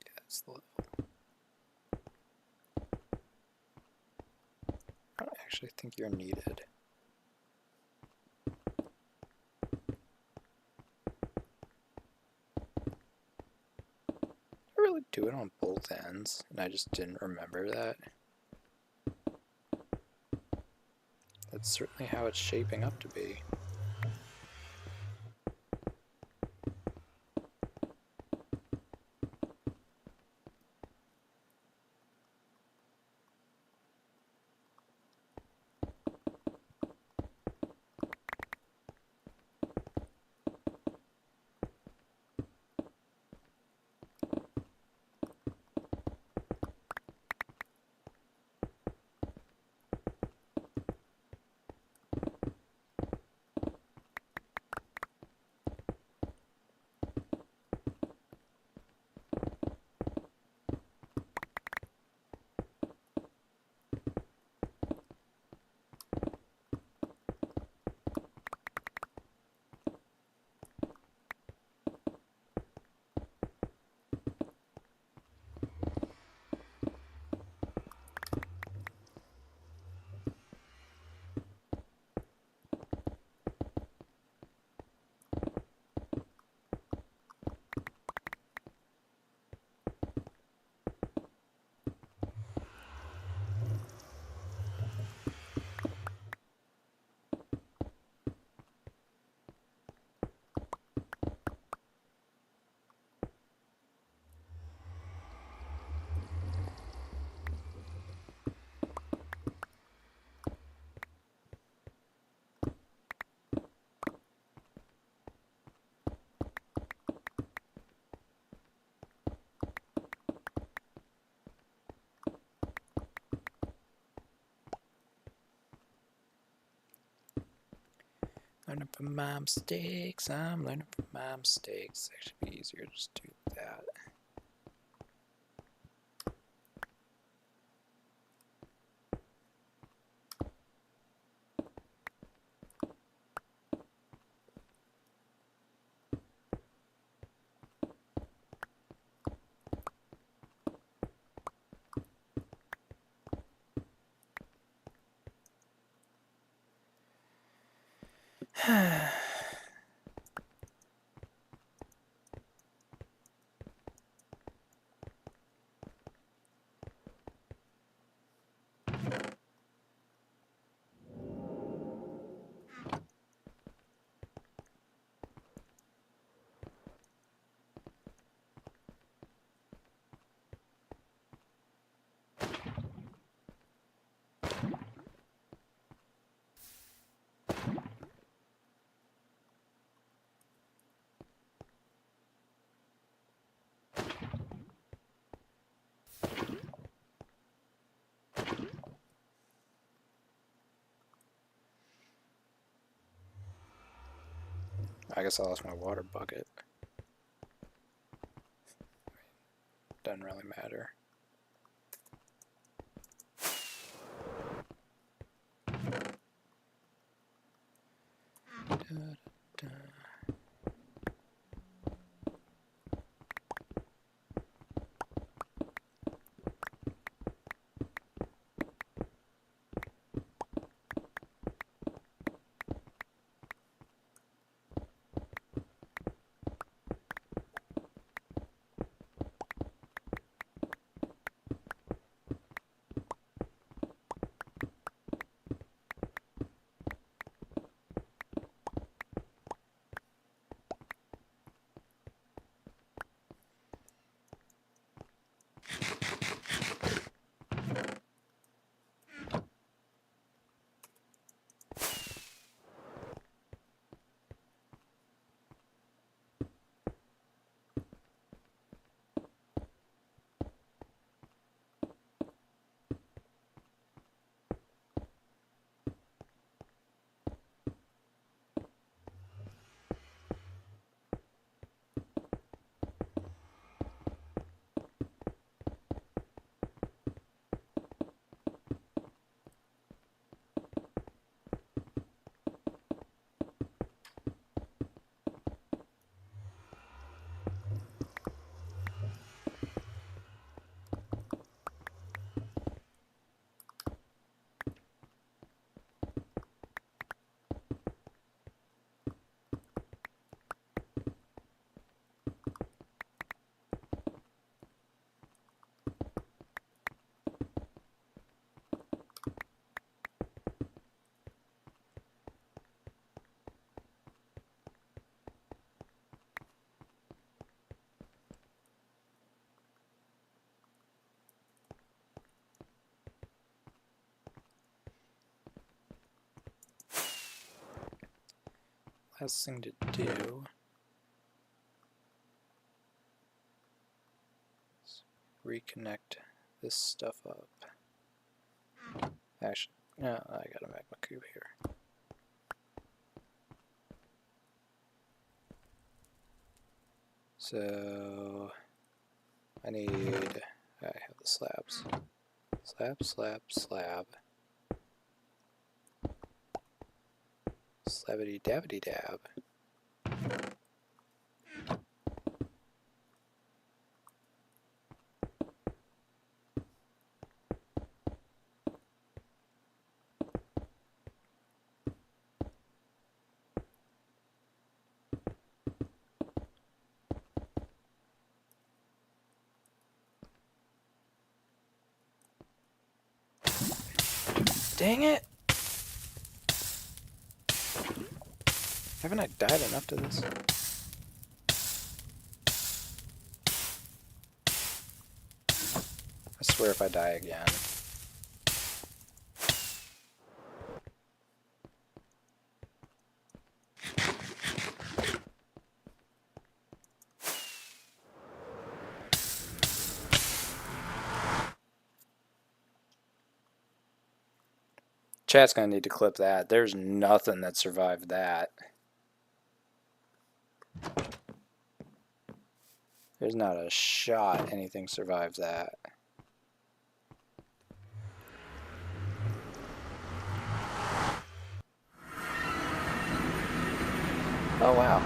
Yeah, it's the level. I don't actually think you're needed. I really do it on both ends, and I just didn't remember that. That's certainly how it's shaping up to be. Learning from my mistakes, I'm learning from my mistakes. It should be easier to just do that. I guess I lost my water bucket. Doesn't really matter. last thing to do is reconnect this stuff up. Actually, no, I got a magma cube here. So I have the slabs. Slab, slab, slab. Slabbity dabbity dab. Dang it! Haven't I died enough to this? I swear if I die again. Chat's gonna need to clip that. There's nothing that survived that. There's not a shot anything survives that. Oh wow.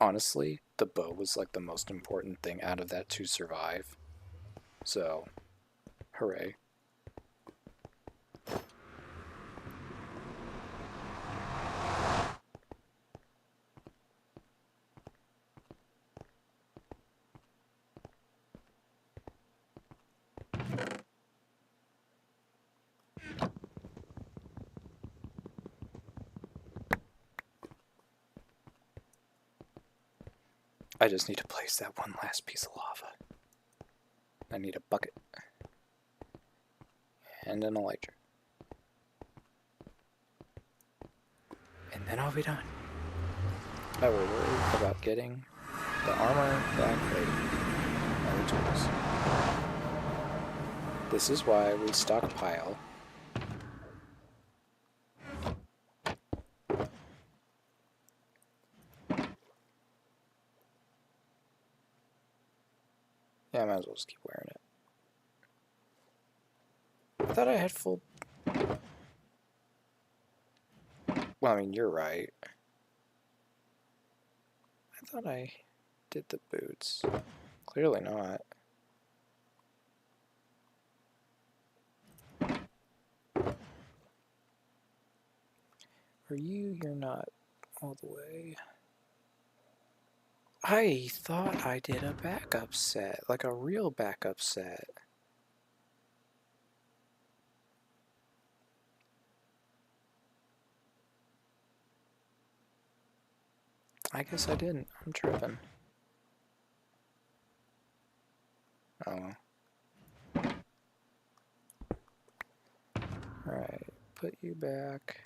Honestly, the bow was like the most important thing out of that to survive. So, hooray. I just need to place that one last piece of lava. I need a bucket. And an elytra. And then I'll be done. I will worry about getting the armor back later. And the tools. This is why we stockpile. Yeah, I might as well just keep wearing it. I thought I had full... Well, I mean, you're right. I thought I did the boots. Clearly not. Are you? You're not all the way. I thought I did a backup set, like a real backup set. I guess I didn't. I'm tripping. Oh. Alright, put you back.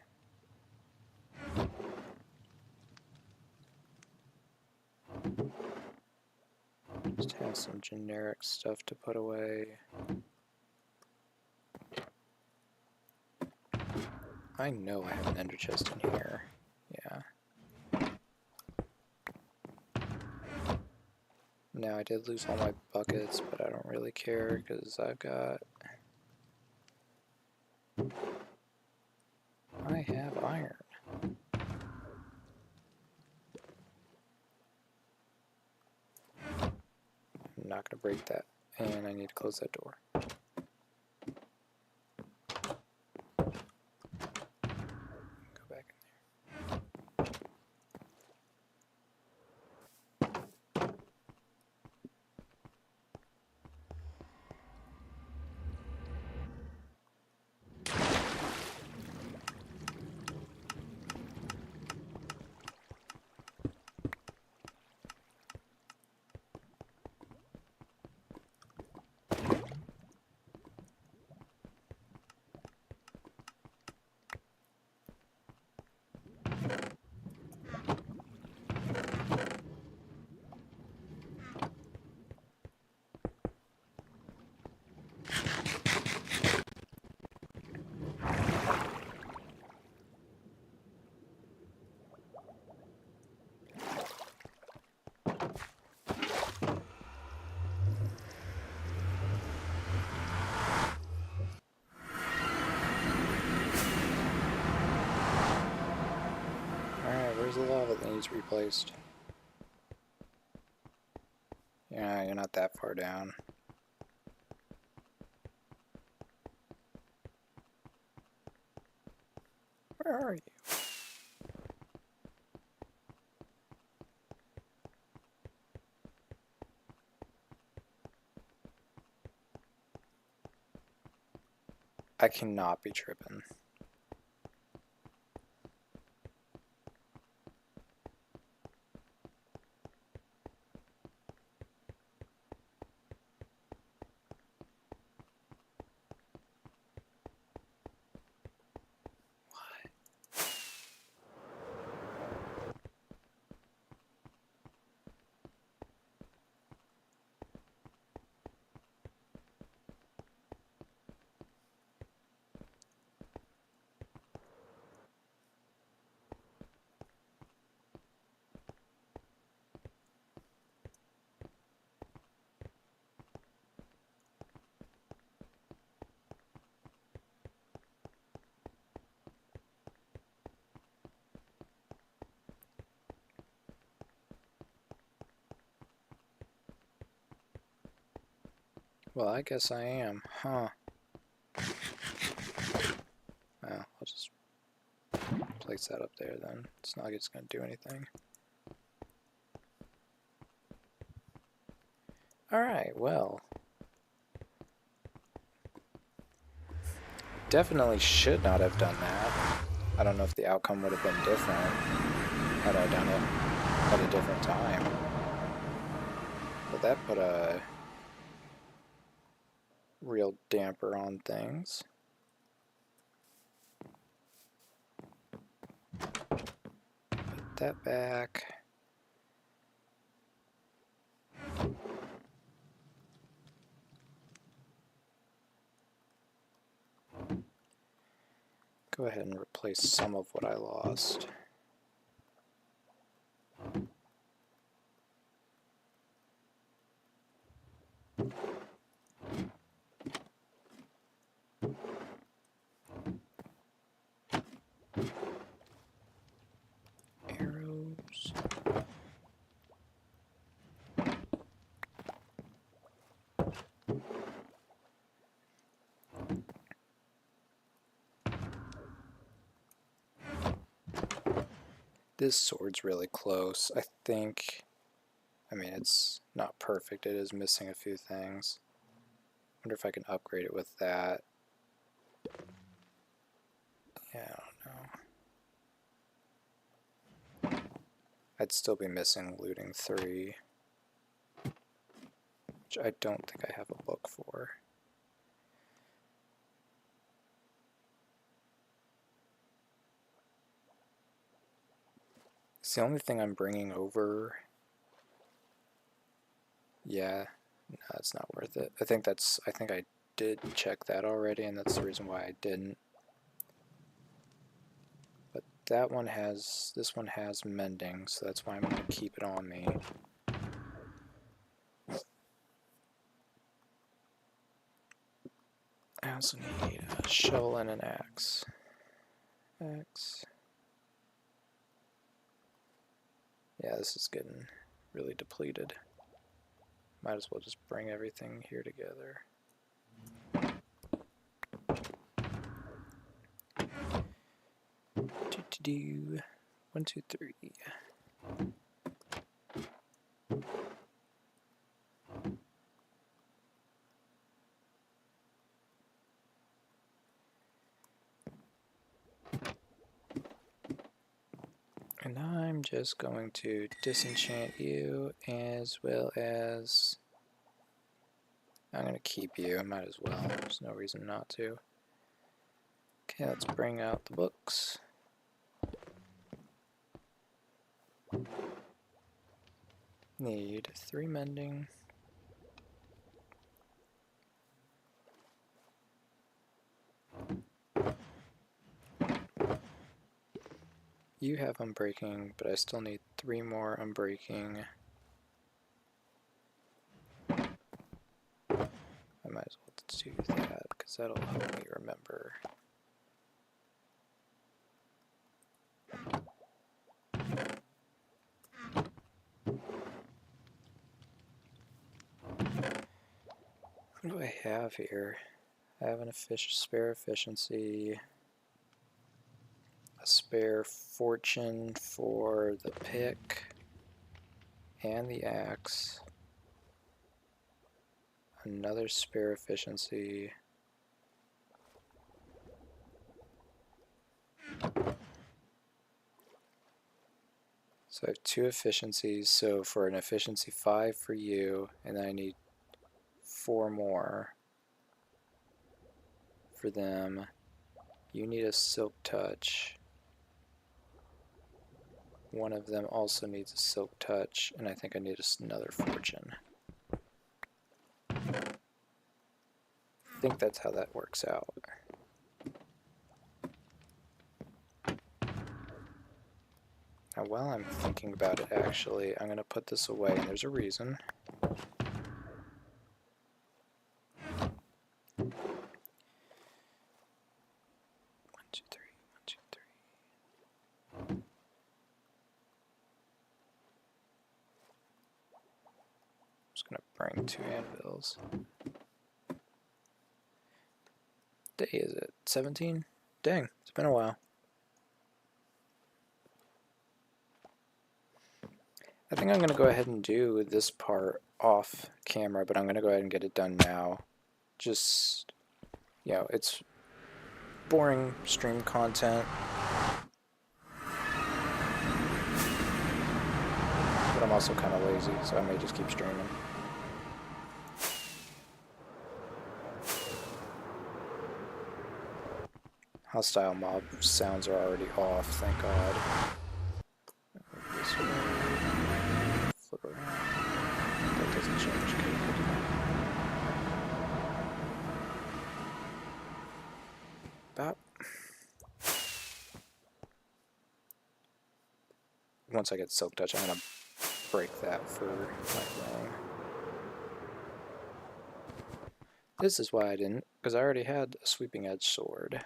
Just have some generic stuff to put away. I know I have an ender chest in here. Yeah. Now I did lose all my buckets, but I don't really care because I've got... I have iron. I'm not going to break that, and I need to close that door. Go back in there. Where's the lava that needs replaced? Yeah, you're not that far down. Where are you? I cannot be tripping. Well, I guess I am, huh? Well, I'll just place that up there then. It's not like it's going to do anything. Alright, well. Definitely should not have done that. I don't know if the outcome would have been different had I done it at a different time. But that put a real damper on things. Put that back. Go ahead and replace some of what I lost. Arrows. This sword's really close. I think, I mean, it's not perfect. It is missing a few things. Wonder if I can upgrade it with that. Yeah, I don't know. I'd still be missing looting 3, which I don't think I have a book for. It's the only thing I'm bringing over. Yeah, no, it's not worth it. I think I did check that already, and that's the reason why I didn't. But that one has, this one has mending, so that's why I'm going to keep it on me. I also need a shovel and an axe. Axe. Yeah, this is getting really depleted. Might as well just bring everything here together. Do 1, 2, 3. And I'm just going to disenchant you, as well as I'm going to keep you. I might as well. There's no reason not to. Okay, let's bring out the books. Need 3 mending. You have unbreaking, but I still need 3 more unbreaking. I might as well do that, because that'll help me remember. What do I have here? I have an spare efficiency, a spare fortune for the pick and the axe, another spare efficiency, so I have 2 efficiencies, so for an efficiency 5 for you, and then I need 4 more for them. You need a silk touch. One of them also needs a silk touch, and I think I need another fortune. I think that's how that works out. Now, while I'm thinking about it, actually, I'm going to put this away, and there's a reason. Bring 2 anvils. Day is it? 17? Dang, it's been a while. I think I'm going to go ahead and do this part off camera, but I'm going to go ahead and get it done now. Just, you know, it's boring stream content. But I'm also kind of lazy, so I may just keep streaming. Hostile mob sounds are already off, thank God. This way. Flip around. That doesn't change. About. Once I get Silk Touch, I'm going to break that for my thing. This is why I didn't, because I already had a Sweeping Edge sword.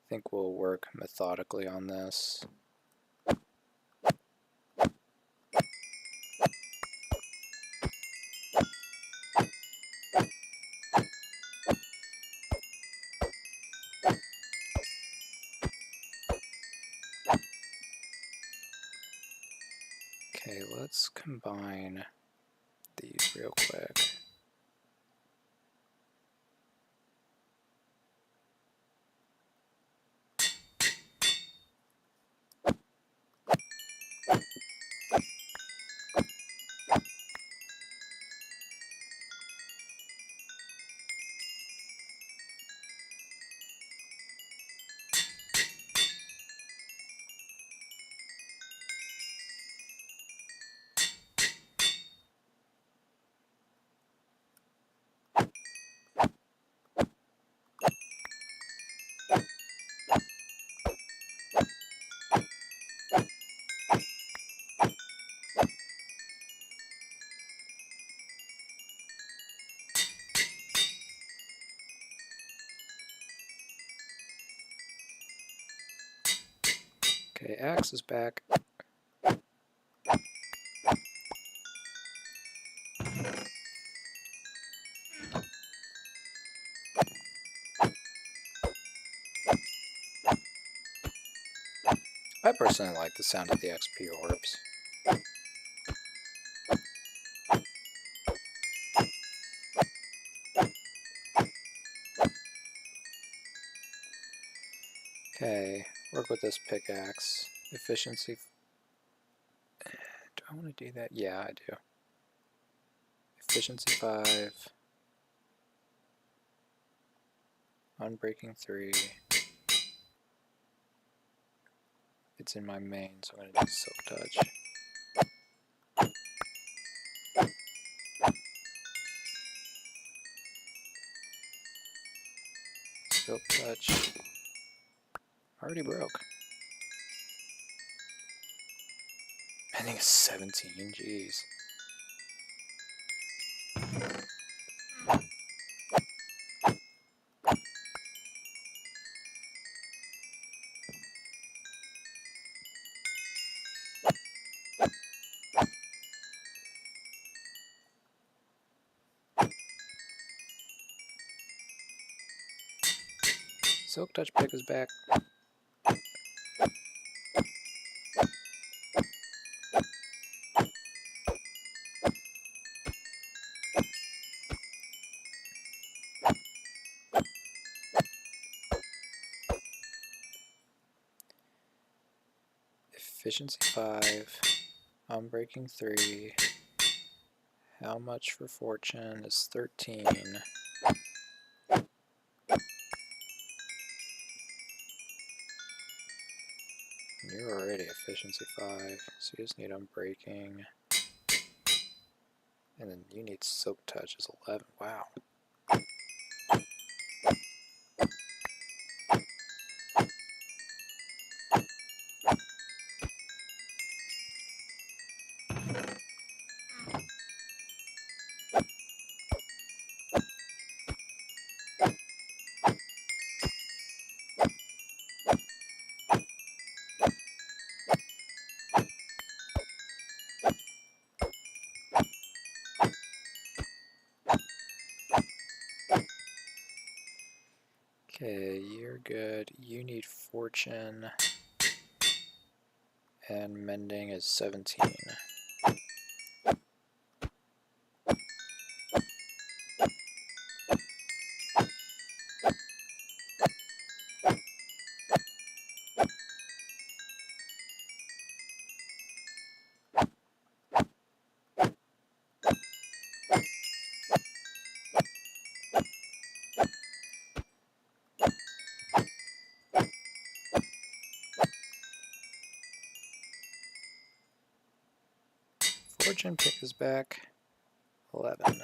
I think we'll work methodically on this. Okay, let's combine these real quick. Okay, axe is back. I personally like the sound of the XP orbs. Okay, work with this pickaxe. Efficiency. Do I want to do that? Yeah, I do. Efficiency 5. Unbreaking 3. It's in my main, so I'm going to do Silk Touch. Silk Touch. Already broke. I think it's 17, jeez. Silk Touch pick is back. Efficiency 5. Unbreaking 3. How much for fortune is 13? You're already efficiency 5, so you just need unbreaking. And then you need Silk Touch is 11. Wow. Okay, you're good. You need fortune. And mending is 17. Fortune pick is back. 11.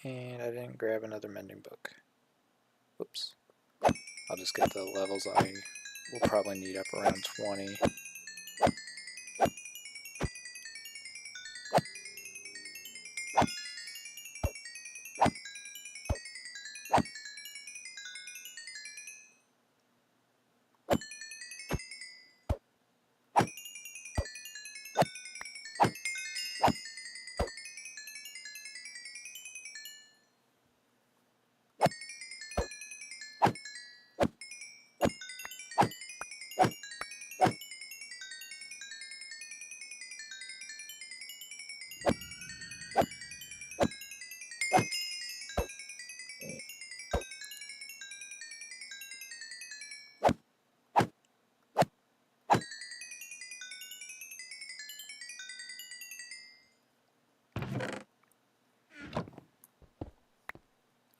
And I didn't grab another mending book. Whoops. I'll just get the levels I will probably need up around 20.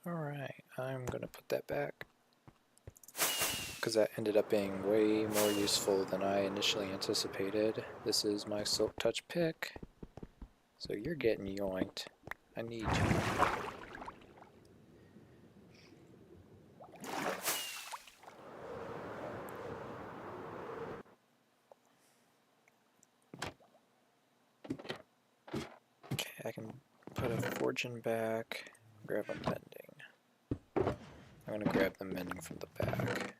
Alright, I'm gonna put that back, because that ended up being way more useful than I initially anticipated. This is my Silk Touch pick, so you're getting yoinked. I need you. Okay, I can put a fortune back, grab a mending. I'm gonna grab the mending from the back.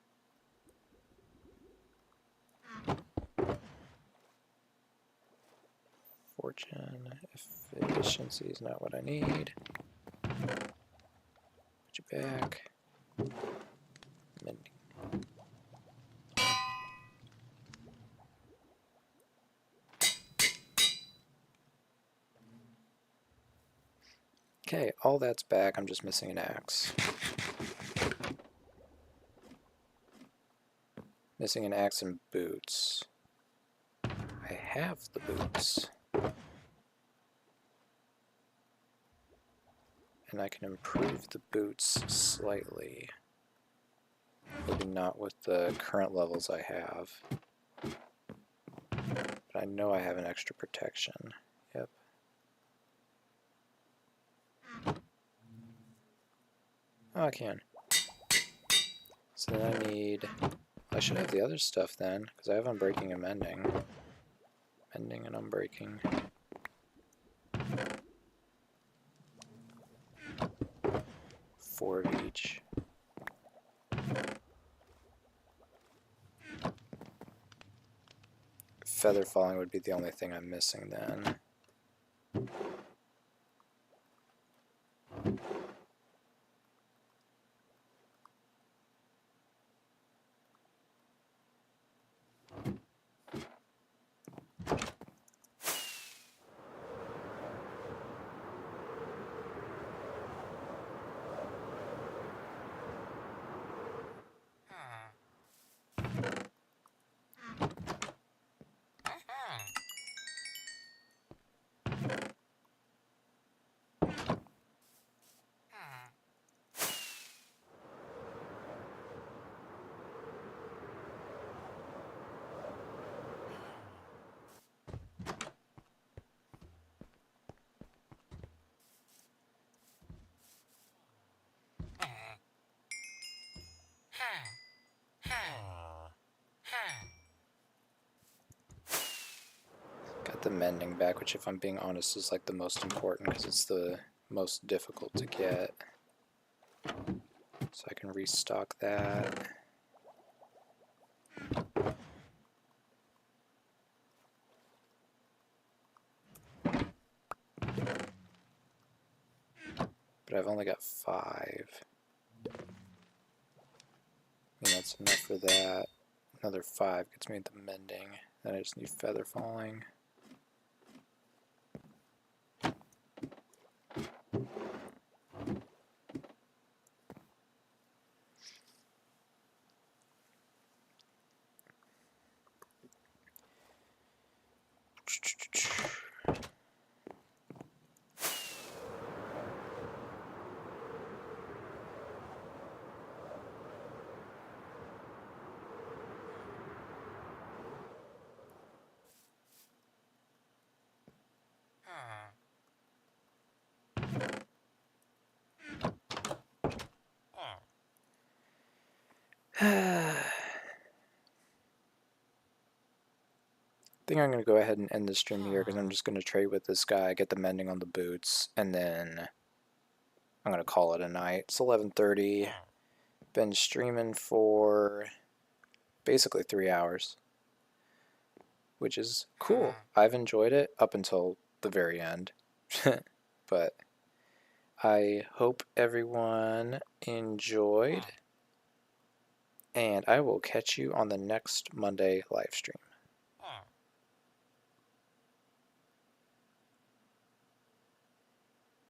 Fortune, efficiency is not what I need. Put you back. Mending. Okay, all that's back, I'm just missing an axe. Missing an axe and boots. I have the boots. And I can improve the boots slightly. Maybe not with the current levels I have. But I know I have an extra protection. Yep. Oh, I can. So then I need... I should have the other stuff then, because I have unbreaking and mending. Mending and unbreaking. Four of each. feather falling would be the only thing I'm missing then. Got the mending back, which if I'm being honest is like the most important because it's the most difficult to get. So I can restock that. But I've only got 5. I mean, that's enough for that. Another 5 gets me the mending. Then I just need feather falling. I think I'm going to go ahead and end the stream here because I'm just going to trade with this guy, get the mending on the boots, and then I'm going to call it a night. It's 11:30. Been streaming for basically 3 hours, which is cool. I've enjoyed it up until the very end. But I hope everyone enjoyed, and I will catch you on the next Monday live stream.